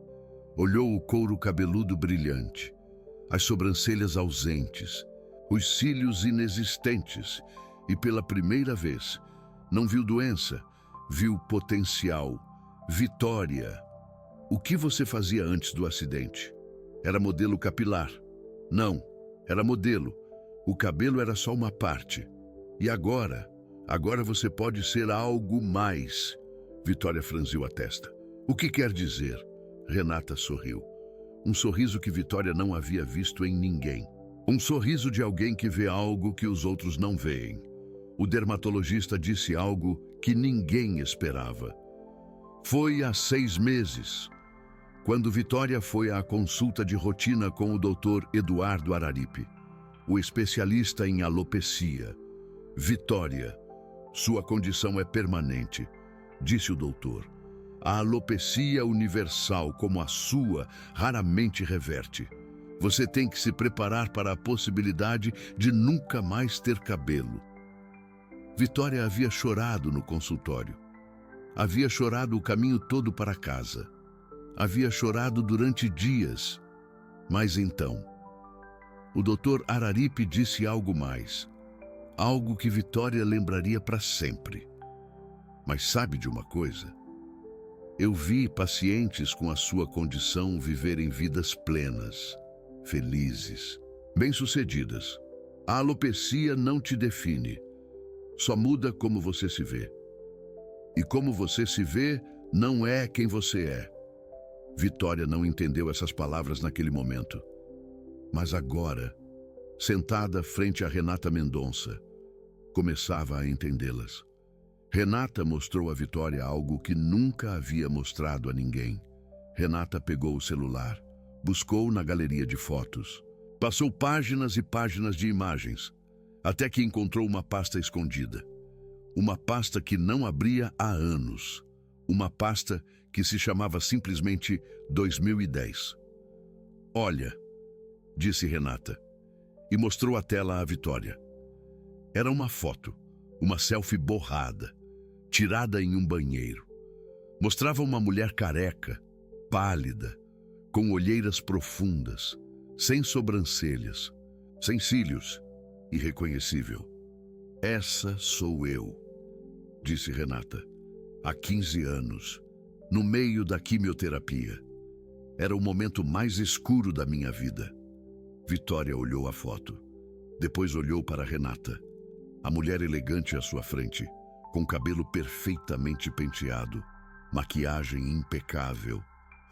Olhou o couro cabeludo brilhante, as sobrancelhas ausentes, os cílios inexistentes e, pela primeira vez, não viu doença, viu potencial. Vitória, o que você fazia antes do acidente? Era modelo capilar? Não, era modelo. O cabelo era só uma parte. E agora? Agora você pode ser algo mais. Vitória franziu a testa. O que quer dizer? Renata sorriu. Um sorriso que Vitória não havia visto em ninguém. Um sorriso de alguém que vê algo que os outros não veem. O dermatologista disse algo que ninguém esperava. Foi há 6 meses, quando Vitória foi à consulta de rotina com o Dr. Eduardo Araripe, o especialista em alopecia. Vitória, sua condição é permanente, disse o doutor. A alopecia universal como a sua raramente reverte. Você tem que se preparar para a possibilidade de nunca mais ter cabelo. Vitória havia chorado no consultório. Havia chorado o caminho todo para casa. Havia chorado durante dias. Mas então, o doutor Araripe disse algo mais. Algo que Vitória lembraria para sempre. Mas sabe de uma coisa? Eu vi pacientes com a sua condição viverem vidas plenas, felizes, bem-sucedidas. A alopecia não te define, só muda como você se vê. E como você se vê não é quem você é. Vitória não entendeu essas palavras naquele momento. Mas agora, sentada frente a Renata Mendonça, começava a entendê-las. Renata mostrou a Vitória algo que nunca havia mostrado a ninguém. Renata pegou o celular, buscou na galeria de fotos, passou páginas e páginas de imagens, até que encontrou uma pasta escondida. Uma pasta que não abria há anos. Uma pasta que se chamava simplesmente 2010. Olha, disse Renata, e mostrou a tela à Vitória. Era uma foto, uma selfie borrada, tirada em um banheiro. Mostrava uma mulher careca, pálida, com olheiras profundas, sem sobrancelhas, sem cílios, irreconhecível. Essa sou eu, disse Renata, há 15 anos, no meio da quimioterapia. Era o momento mais escuro da minha vida. Vitória olhou a foto, depois olhou para Renata, a mulher elegante à sua frente, com cabelo perfeitamente penteado, maquiagem impecável,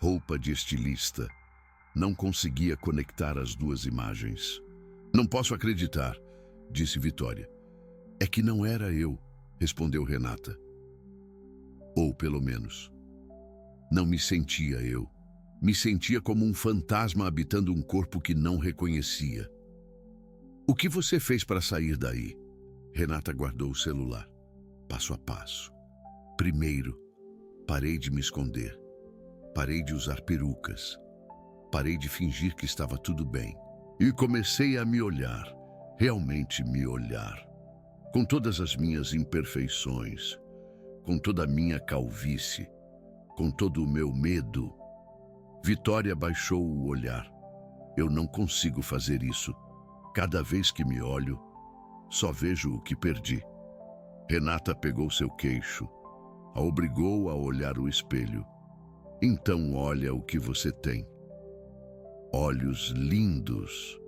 roupa de estilista. Não conseguia conectar as duas imagens. Não posso acreditar, disse Vitória. É que não era eu, respondeu Renata. Ou pelo menos, não me sentia eu. Me sentia como um fantasma habitando um corpo que não reconhecia. O que você fez para sair daí? Renata guardou o celular, passo a passo. Primeiro, parei de me esconder. Parei de usar perucas. Parei de fingir que estava tudo bem. E comecei a me olhar, realmente me olhar. Com todas as minhas imperfeições, com toda a minha calvície, com todo o meu medo. Vitória baixou o olhar. Eu não consigo fazer isso. Cada vez que me olho, só vejo o que perdi. Renata pegou seu queixo, a obrigou a olhar o espelho. Então olha o que você tem. Olhos lindos.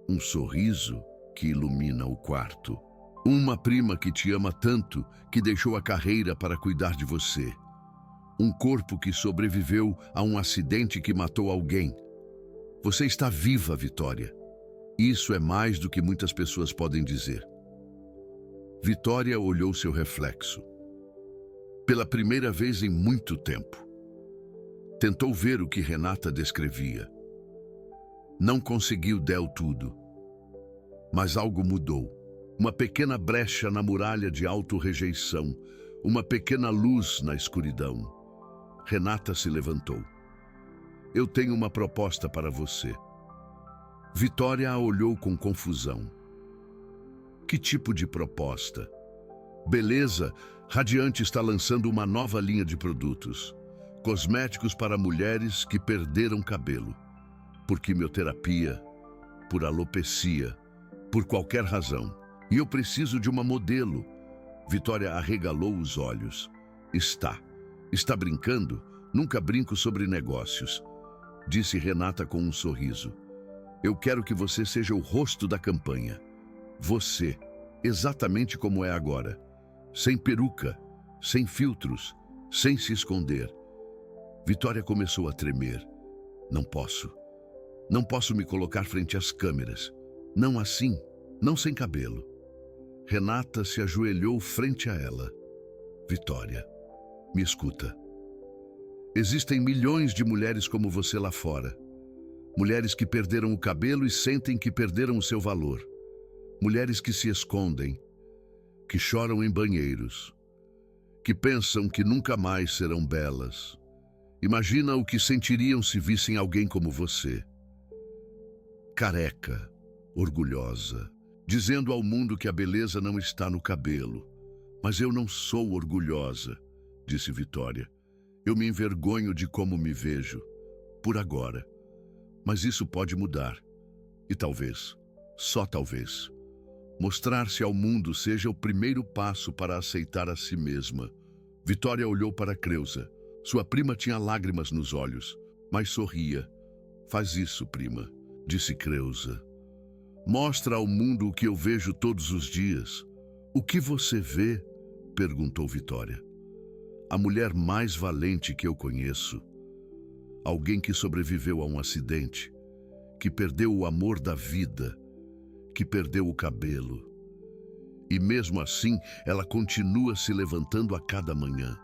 Um sorriso que ilumina o quarto. Uma prima que te ama tanto que deixou a carreira para cuidar de você. Um corpo que sobreviveu a um acidente que matou alguém. Você está viva, Vitória. Isso é mais do que muitas pessoas podem dizer. Vitória olhou seu reflexo. Pela primeira vez em muito tempo. Tentou ver o que Renata descrevia. Não conseguiu del tudo. Mas algo mudou. Uma pequena brecha na muralha de autorrejeição. Uma pequena luz na escuridão. Renata se levantou. Eu tenho uma proposta para você. Vitória a olhou com confusão. Que tipo de proposta? Beleza, Radiante está lançando uma nova linha de produtos. Cosméticos para mulheres que perderam cabelo. Por quimioterapia, por alopecia, por qualquer razão. E eu preciso de uma modelo. Vitória arregalou os olhos. Está brincando? Nunca brinco sobre negócios. Disse Renata com um sorriso. Eu quero que você seja o rosto da campanha. Você, exatamente como é agora. Sem peruca, sem filtros, sem se esconder. Vitória começou a tremer. Não posso. Não posso me colocar frente às câmeras. Não assim, não sem cabelo. Renata se ajoelhou frente a ela. Vitória, me escuta. Existem milhões de mulheres como você lá fora. Mulheres que perderam o cabelo e sentem que perderam o seu valor. Mulheres que se escondem, que choram em banheiros, que pensam que nunca mais serão belas. Imagina o que sentiriam se vissem alguém como você. Careca, orgulhosa, dizendo ao mundo que a beleza não está no cabelo. Mas eu não sou orgulhosa, disse Vitória. Eu me envergonho de como me vejo, por agora. Mas isso pode mudar. E talvez, só talvez, mostrar-se ao mundo seja o primeiro passo para aceitar a si mesma. Vitória olhou para Creusa. Sua prima tinha lágrimas nos olhos, mas sorria. Faz isso, prima, disse Creusa. Mostra ao mundo o que eu vejo todos os dias. O que você vê? Perguntou Vitória. A mulher mais valente que eu conheço. Alguém que sobreviveu a um acidente, que perdeu o amor da vida, que perdeu o cabelo. E mesmo assim, ela continua se levantando a cada manhã.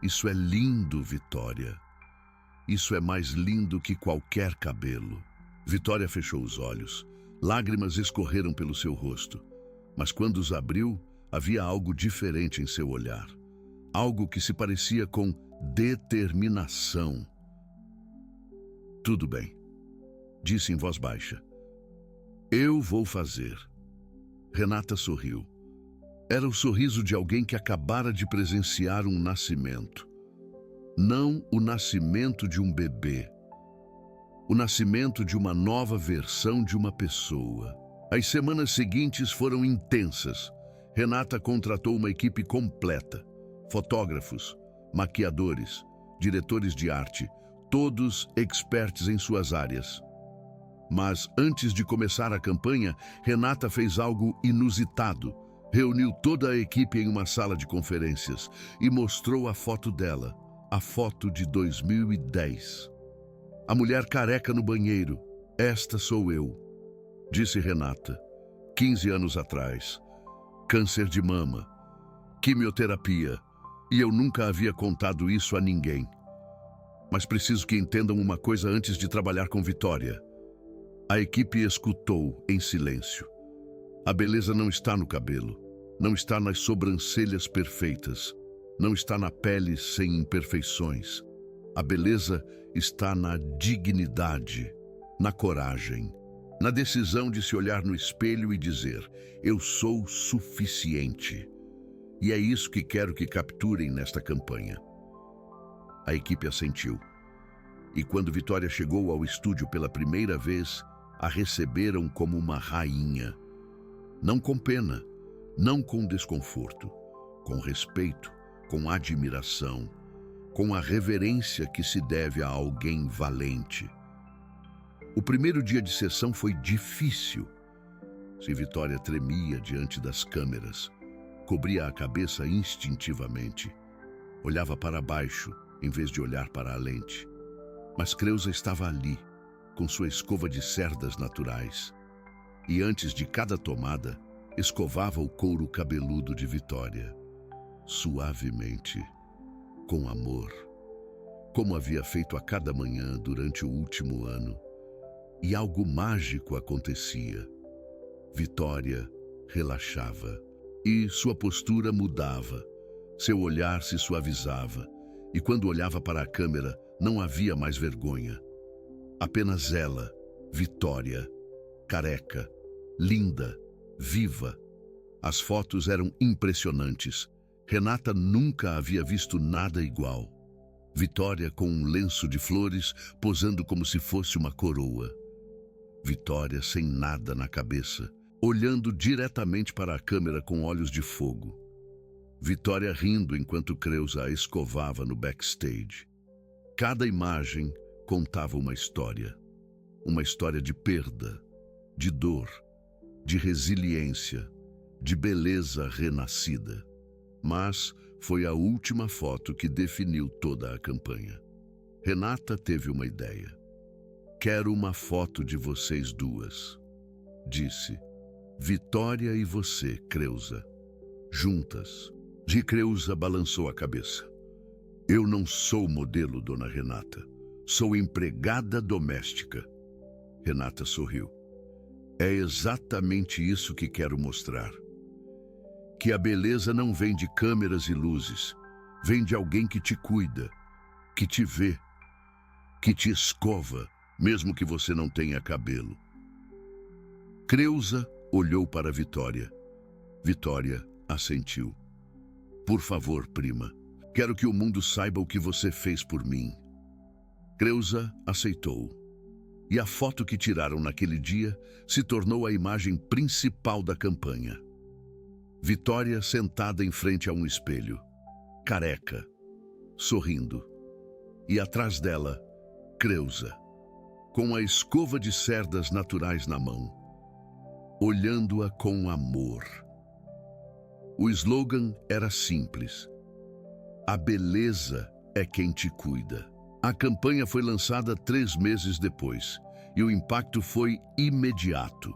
Isso é lindo, Vitória. Isso é mais lindo que qualquer cabelo. Vitória fechou os olhos. Lágrimas escorreram pelo seu rosto. Mas quando os abriu, havia algo diferente em seu olhar. Algo que se parecia com determinação. Tudo bem, disse em voz baixa. Eu vou fazer. Renata sorriu. Era o sorriso de alguém que acabara de presenciar um nascimento. Não o nascimento de um bebê. O nascimento de uma nova versão de uma pessoa. As semanas seguintes foram intensas. Renata contratou uma equipe completa. Fotógrafos, maquiadores, diretores de arte, todos experts em suas áreas. Mas antes de começar a campanha, Renata fez algo inusitado. Reuniu toda a equipe em uma sala de conferências e mostrou a foto dela, a foto de 2010. A mulher careca no banheiro. Esta sou eu, disse Renata. 15 anos atrás. Câncer de mama. Quimioterapia. E eu nunca havia contado isso a ninguém. Mas preciso que entendam uma coisa antes de trabalhar com Vitória. A equipe escutou em silêncio. A beleza não está no cabelo, não está nas sobrancelhas perfeitas, não está na pele sem imperfeições. A beleza está na dignidade, na coragem, na decisão de se olhar no espelho e dizer: eu sou suficiente. E é isso que quero que capturem nesta campanha. A equipe assentiu. E quando Vitória chegou ao estúdio pela primeira vez, a receberam como uma rainha. Não com pena, não com desconforto, com respeito, com admiração, com a reverência que se deve a alguém valente. O primeiro dia de sessão foi difícil. Se Vitória tremia diante das câmeras, cobria a cabeça instintivamente, olhava para baixo em vez de olhar para a lente. Mas Creusa estava ali, com sua escova de cerdas naturais e, antes de cada tomada, escovava o couro cabeludo de Vitória, suavemente, com amor, como havia feito a cada manhã durante o último ano. E algo mágico acontecia. Vitória relaxava e sua postura mudava. Seu olhar se suavizava e, quando olhava para a câmera, não havia mais vergonha. Apenas ela, Vitória, careca, linda, viva. As fotos eram impressionantes. Renata nunca havia visto nada igual. Vitória com um lenço de flores, posando como se fosse uma coroa. Vitória sem nada na cabeça, olhando diretamente para a câmera com olhos de fogo. Vitória rindo enquanto Creuza a escovava no backstage. Cada imagem contava uma história de perda, de dor, de resiliência, de beleza renascida. Mas foi a última foto que definiu toda a campanha. Renata teve uma ideia. Quero uma foto de vocês duas, disse. Vitória e você, Creuza, juntas. De Creuza balançou a cabeça. Eu não sou modelo, dona Renata. Sou empregada doméstica. Renata sorriu. É exatamente isso que quero mostrar. Que a beleza não vem de câmeras e luzes. Vem de alguém que te cuida, que te vê, que te escova, mesmo que você não tenha cabelo. Creuza olhou para Vitória. Vitória assentiu. Por favor, prima, quero que o mundo saiba o que você fez por mim. Creuza aceitou. E a foto que tiraram naquele dia se tornou a imagem principal da campanha. Vitória sentada em frente a um espelho, careca, sorrindo. E atrás dela, Creuza, com a escova de cerdas naturais na mão, olhando-a com amor. O slogan era simples. A beleza é quem te cuida. A campanha foi lançada 3 meses depois e o impacto foi imediato.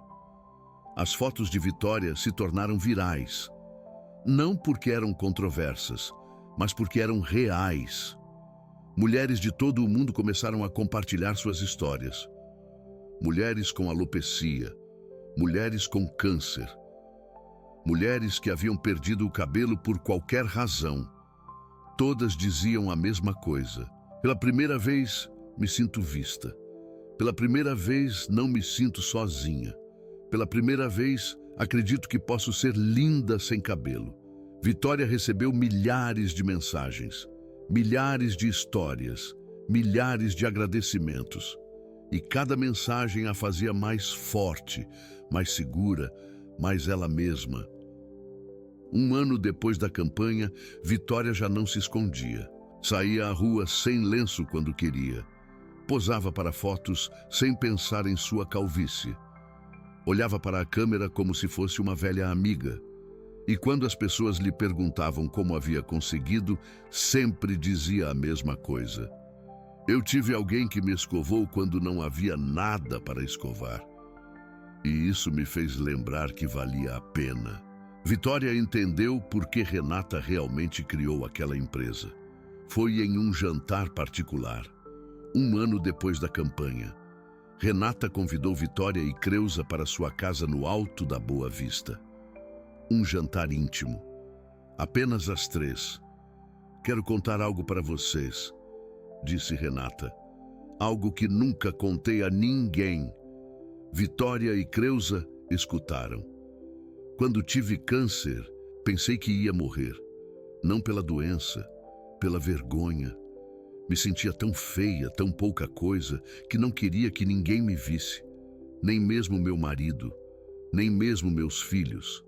As fotos de Vitória se tornaram virais. Não porque eram controversas, mas porque eram reais. Mulheres de todo o mundo começaram a compartilhar suas histórias. Mulheres com alopecia, mulheres com câncer, mulheres que haviam perdido o cabelo por qualquer razão. Todas diziam a mesma coisa. Pela primeira vez, me sinto vista. Pela primeira vez, não me sinto sozinha. Pela primeira vez, acredito que posso ser linda sem cabelo. Vitória recebeu milhares de mensagens, milhares de histórias, milhares de agradecimentos. E cada mensagem a fazia mais forte, mais segura, mais ela mesma. 1 ano depois da campanha, Vitória já não se escondia. Saía à rua sem lenço quando queria. Posava para fotos sem pensar em sua calvície. Olhava para a câmera como se fosse uma velha amiga. E quando as pessoas lhe perguntavam como havia conseguido, sempre dizia a mesma coisa. Eu tive alguém que me escovou quando não havia nada para escovar. E isso me fez lembrar que valia a pena. Vitória entendeu por que Renata realmente criou aquela empresa. Foi em um jantar particular, 1 ano depois da campanha. Renata convidou Vitória e Creuza para sua casa no Alto da Boa Vista. Um jantar íntimo. Apenas as 3. Quero contar algo para vocês, disse Renata. Algo que nunca contei a ninguém. Vitória e Creuza escutaram. Quando tive câncer, pensei que ia morrer. Não pela doença, pela vergonha. Me sentia tão feia, tão pouca coisa, que não queria que ninguém me visse. Nem mesmo meu marido, nem mesmo meus filhos.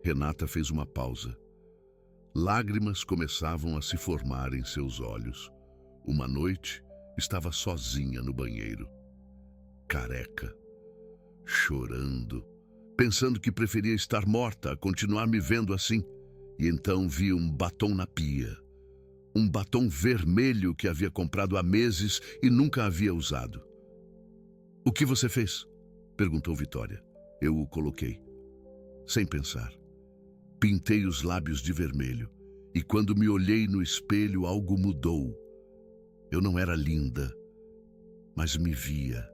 Renata fez uma pausa. Lágrimas começavam a se formar em seus olhos. Uma noite, estava sozinha no banheiro. Careca, chorando, pensando que preferia estar morta a continuar me vendo assim. E então vi um batom na pia. Um batom vermelho que havia comprado há meses e nunca havia usado. O que você fez? Perguntou Vitória. Eu o coloquei. Sem pensar. Pintei os lábios de vermelho. E quando me olhei no espelho, algo mudou. Eu não era linda, mas me via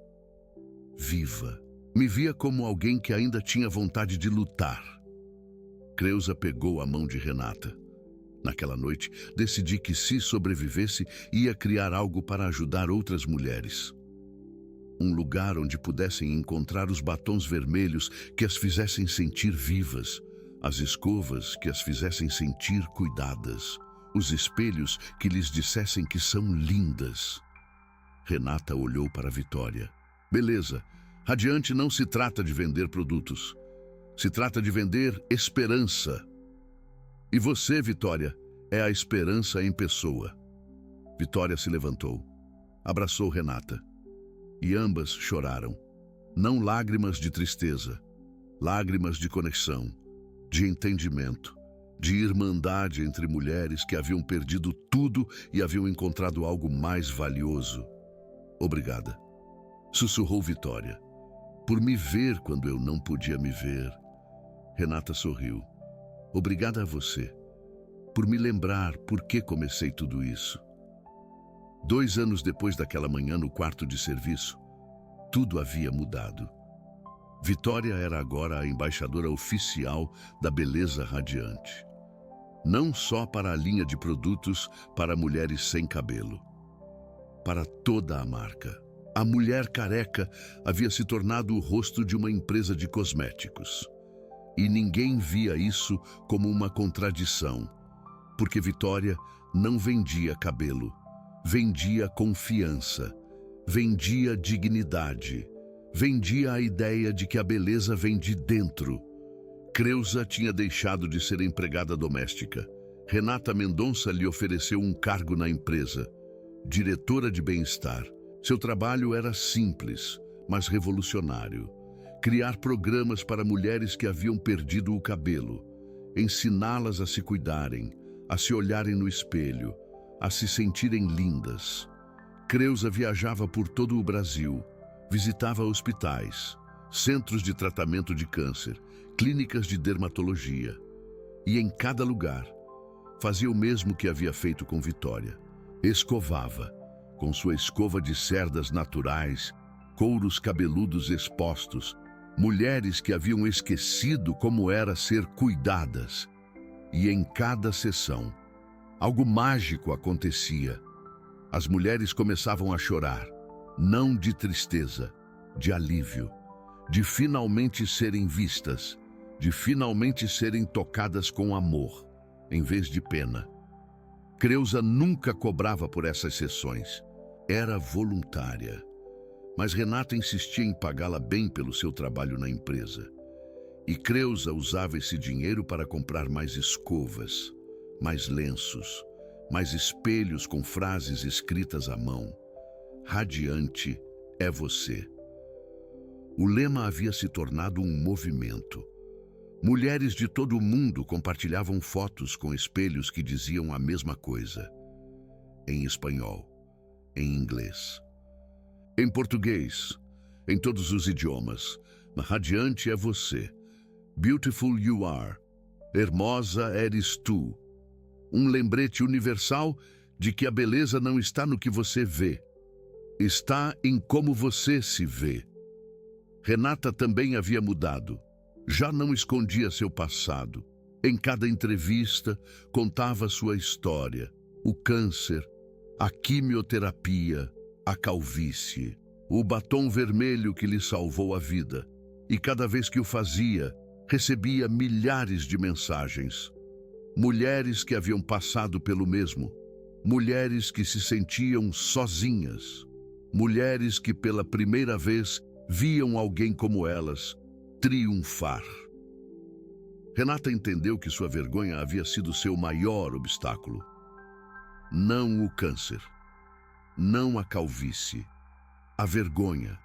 viva. Me via como alguém que ainda tinha vontade de lutar. Creuza pegou a mão de Renata. Naquela noite, decidi que se sobrevivesse, ia criar algo para ajudar outras mulheres. Um lugar onde pudessem encontrar os batons vermelhos que as fizessem sentir vivas, as escovas que as fizessem sentir cuidadas, os espelhos que lhes dissessem que são lindas. Renata olhou para Vitória. Beleza, Radiante não se trata de vender produtos. Se trata de vender esperança. E você, Vitória, é a esperança em pessoa. Vitória se levantou, abraçou Renata. E ambas choraram. Não lágrimas de tristeza, lágrimas de conexão, de entendimento, de irmandade entre mulheres que haviam perdido tudo e haviam encontrado algo mais valioso. Obrigada, sussurrou Vitória, por me ver quando eu não podia me ver. Renata sorriu. Obrigada a você, por me lembrar por que comecei tudo isso. 2 anos depois daquela manhã no quarto de serviço, tudo havia mudado. Vitória era agora a embaixadora oficial da beleza radiante. Não só para a linha de produtos para mulheres sem cabelo. Para toda a marca. A mulher careca havia se tornado o rosto de uma empresa de cosméticos. E ninguém via isso como uma contradição, porque Vitória não vendia cabelo. Vendia confiança, vendia dignidade, vendia a ideia de que a beleza vem de dentro. Creuza tinha deixado de ser empregada doméstica. Renata Mendonça lhe ofereceu um cargo na empresa, diretora de bem-estar. Seu trabalho era simples, mas revolucionário. Criar programas para mulheres que haviam perdido o cabelo, ensiná-las a se cuidarem, a se olharem no espelho, a se sentirem lindas. Creuza viajava por todo o Brasil, visitava hospitais, centros de tratamento de câncer, clínicas de dermatologia. E em cada lugar, fazia o mesmo que havia feito com Vitória. Escovava, com sua escova de cerdas naturais, couros cabeludos expostos, mulheres que haviam esquecido como era ser cuidadas. E em cada sessão, algo mágico acontecia. As mulheres começavam a chorar, não de tristeza, de alívio, de finalmente serem vistas, de finalmente serem tocadas com amor, em vez de pena. Creuza nunca cobrava por essas sessões. Era voluntária. Mas Renata insistia em pagá-la bem pelo seu trabalho na empresa. E Creuza usava esse dinheiro para comprar mais escovas, mais lenços, mais espelhos com frases escritas à mão. Radiante é você. O lema havia se tornado um movimento. Mulheres de todo o mundo compartilhavam fotos com espelhos que diziam a mesma coisa. Em espanhol, em inglês, em português, em todos os idiomas. Radiante é você. Beautiful you are. Hermosa eres tu. Um lembrete universal de que a beleza não está no que você vê. Está em como você se vê. Renata também havia mudado. Já não escondia seu passado. Em cada entrevista, contava sua história. O câncer, a quimioterapia, a calvície, o batom vermelho que lhe salvou a vida. E cada vez que o fazia, recebia milhares de mensagens. Mulheres que haviam passado pelo mesmo. Mulheres que se sentiam sozinhas. Mulheres que pela primeira vez viam alguém como elas triunfar. Renata entendeu que sua vergonha havia sido seu maior obstáculo. Não o câncer, não a calvície, a vergonha,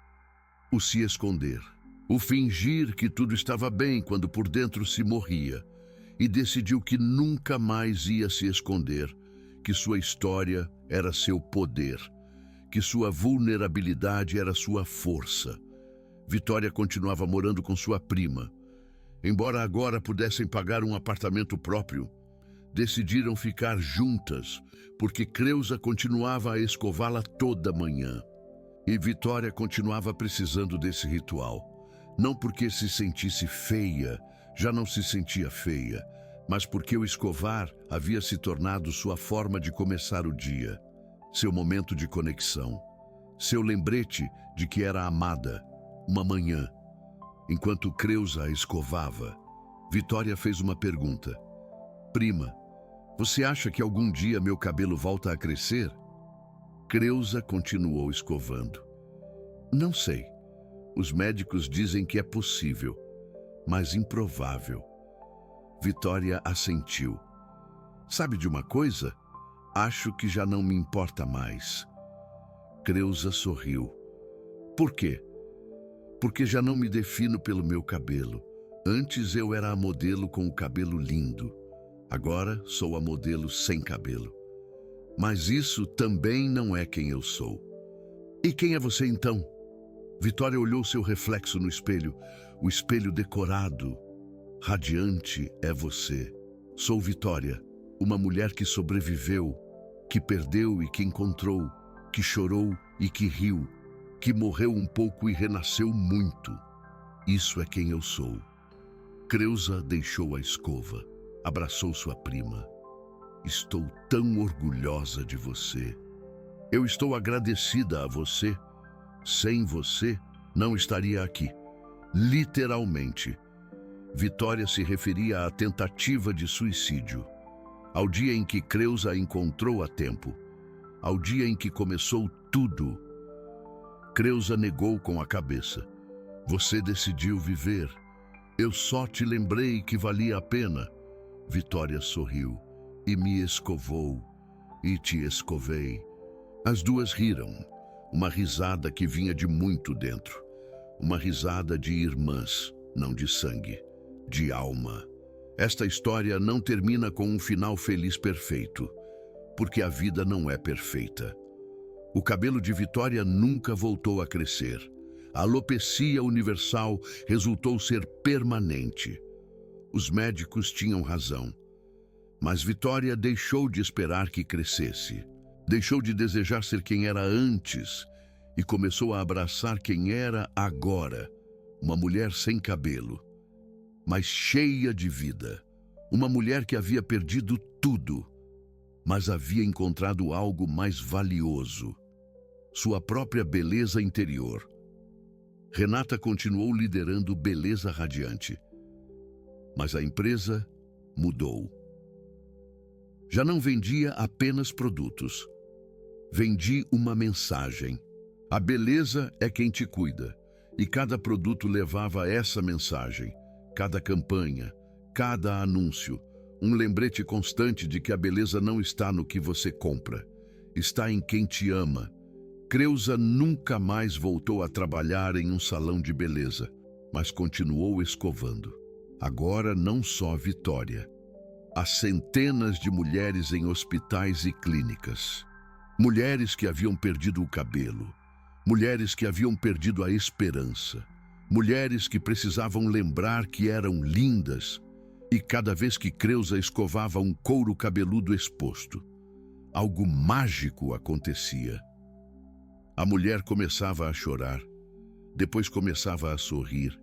o se esconder, o fingir que tudo estava bem quando por dentro se morria, e decidiu que nunca mais ia se esconder, que sua história era seu poder, que sua vulnerabilidade era sua força. Vitória continuava morando com sua prima. Embora agora pudessem pagar um apartamento próprio, decidiram ficar juntas, porque Creusa continuava a escová-la toda manhã. E Vitória continuava precisando desse ritual. Não porque se sentisse feia, já não se sentia feia, mas porque o escovar havia se tornado sua forma de começar o dia, seu momento de conexão, seu lembrete de que era amada. Uma manhã, enquanto Creusa a escovava, Vitória fez uma pergunta. Prima, você acha que algum dia meu cabelo volta a crescer? Creusa continuou escovando. Não sei. Os médicos dizem que é possível, mas improvável. Vitória assentiu. Sabe de uma coisa? Acho que já não me importa mais. Creusa sorriu. Por quê? Porque já não me defino pelo meu cabelo. Antes eu era a modelo com o cabelo lindo. Agora sou a modelo sem cabelo. Mas isso também não é quem eu sou. E quem é você então? Vitória olhou seu reflexo no espelho. O espelho decorado, radiante, é você. Sou Vitória, uma mulher que sobreviveu, que perdeu e que encontrou, que chorou e que riu, que morreu um pouco e renasceu muito. Isso é quem eu sou. Creusa deixou a escova, abraçou sua prima. Estou tão orgulhosa de você. Eu estou agradecida a você. Sem você, não estaria aqui. Literalmente. Vitória se referia à tentativa de suicídio, ao dia em que Creusa a encontrou a tempo, ao dia em que começou tudo. Creusa negou com a cabeça. Você decidiu viver. Eu só te lembrei que valia a pena. Vitória sorriu e me escovou, e te escovei. As duas riram, uma risada que vinha de muito dentro, uma risada de irmãs, não de sangue, de alma. Esta história não termina com um final feliz perfeito, porque a vida não é perfeita. O cabelo de Vitória nunca voltou a crescer. A alopecia universal resultou ser permanente. Os médicos tinham razão. Mas Vitória deixou de esperar que crescesse. Deixou de desejar ser quem era antes e começou a abraçar quem era agora. Uma mulher sem cabelo, mas cheia de vida. Uma mulher que havia perdido tudo, mas havia encontrado algo mais valioso: sua própria beleza interior. Renata continuou liderando Beleza Radiante, mas a empresa mudou. Já não vendia apenas produtos. Vendi uma mensagem. A beleza é quem te cuida. E cada produto levava essa mensagem. Cada campanha, cada anúncio. Um lembrete constante de que a beleza não está no que você compra. Está em quem te ama. Creusa nunca mais voltou a trabalhar em um salão de beleza, mas continuou escovando. Agora não só Vitória. Há centenas de mulheres em hospitais e clínicas. Mulheres que haviam perdido o cabelo. Mulheres que haviam perdido a esperança. Mulheres que precisavam lembrar que eram lindas. E cada vez que Creusa escovava um couro cabeludo exposto, algo mágico acontecia. A mulher começava a chorar, depois começava a sorrir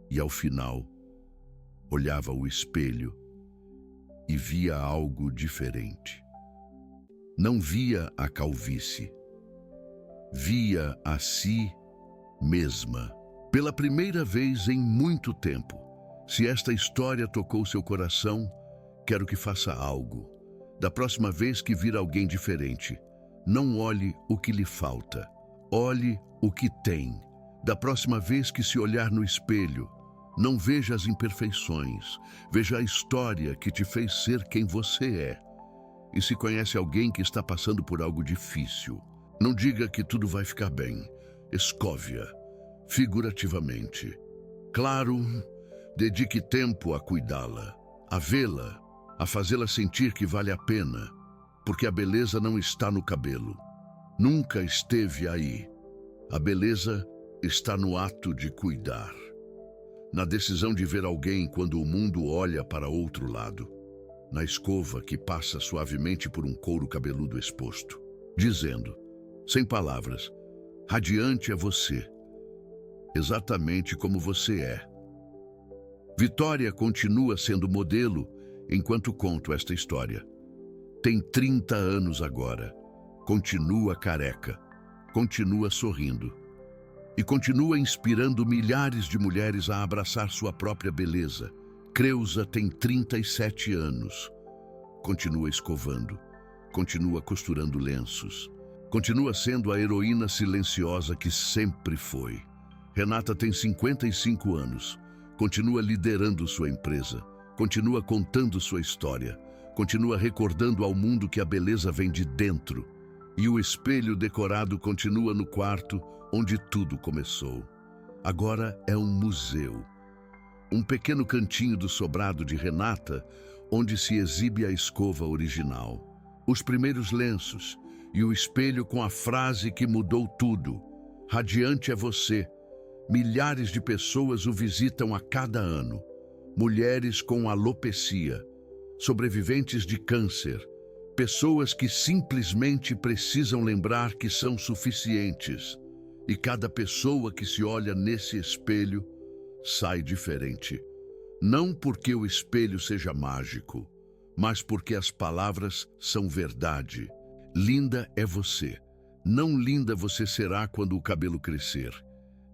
e, ao final, olhava o espelho e via algo diferente. Não via a calvície, via a si mesma. Pela primeira vez em muito tempo, se esta história tocou seu coração, quero que faça algo. Da próxima vez que vir alguém diferente, não olhe o que lhe falta, olhe o que tem. Da próxima vez que se olhar no espelho, não veja as imperfeições, veja a história que te fez ser quem você é. E se conhece alguém que está passando por algo difícil, não diga que tudo vai ficar bem. Escove-a, figurativamente. Claro, dedique tempo a cuidá-la, a vê-la, a fazê-la sentir que vale a pena, porque a beleza não está no cabelo, Nunca esteve aí. A beleza está no ato de cuidar, na decisão de ver alguém quando o mundo olha para outro lado, na escova que passa suavemente por um couro cabeludo exposto, dizendo, sem palavras, radiante é você, exatamente como você é. Vitória continua sendo modelo enquanto conto esta história. Tem 30 anos agora, continua careca, continua sorrindo e continua inspirando milhares de mulheres a abraçar sua própria beleza. Creuza tem 37 anos, continua escovando, continua costurando lenços, continua sendo a heroína silenciosa que sempre foi. Renata tem 55 anos, continua liderando sua empresa, continua contando sua história, continua recordando ao mundo que a beleza vem de dentro e o espelho decorado continua no quarto onde tudo começou. Agora é um museu, um pequeno cantinho do sobrado de Renata, onde se exibe a escova original, os primeiros lenços e o espelho com a frase que mudou tudo: radiante é você. Milhares de pessoas o visitam a cada ano. Mulheres com alopecia, sobreviventes de câncer, pessoas que simplesmente precisam lembrar que são suficientes. E cada pessoa que se olha nesse espelho sai diferente. Não porque o espelho seja mágico, mas porque as palavras são verdade. Linda é você. Não linda você será quando o cabelo crescer.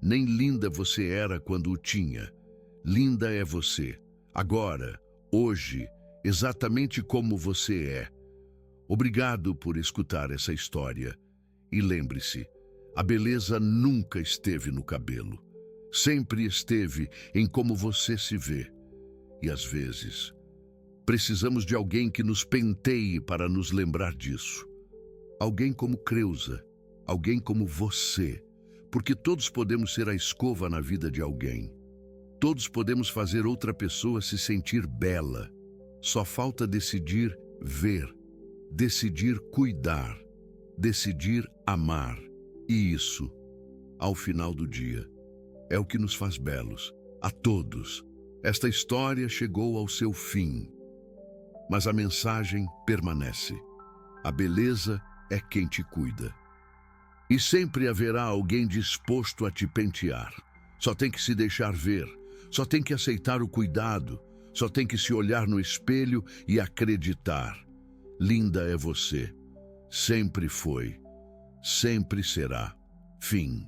Nem linda você era quando o tinha. Linda é você, agora, hoje, exatamente como você é. Obrigado por escutar essa história. E lembre-se, a beleza nunca esteve no cabelo. Sempre esteve em como você se vê. E às vezes, precisamos de alguém que nos penteie para nos lembrar disso. Alguém como Creuza, alguém como você. Porque todos podemos ser a escova na vida de alguém. Todos podemos fazer outra pessoa se sentir bela. Só falta decidir ver, decidir cuidar, decidir amar. E isso, ao final do dia, é o que nos faz belos, a todos. Esta história chegou ao seu fim, mas a mensagem permanece. A beleza é quem te cuida. E sempre haverá alguém disposto a te pentear. Só tem que se deixar ver, só tem que aceitar o cuidado, só tem que se olhar no espelho e acreditar. Linda é você. Sempre foi, sempre será. Fim.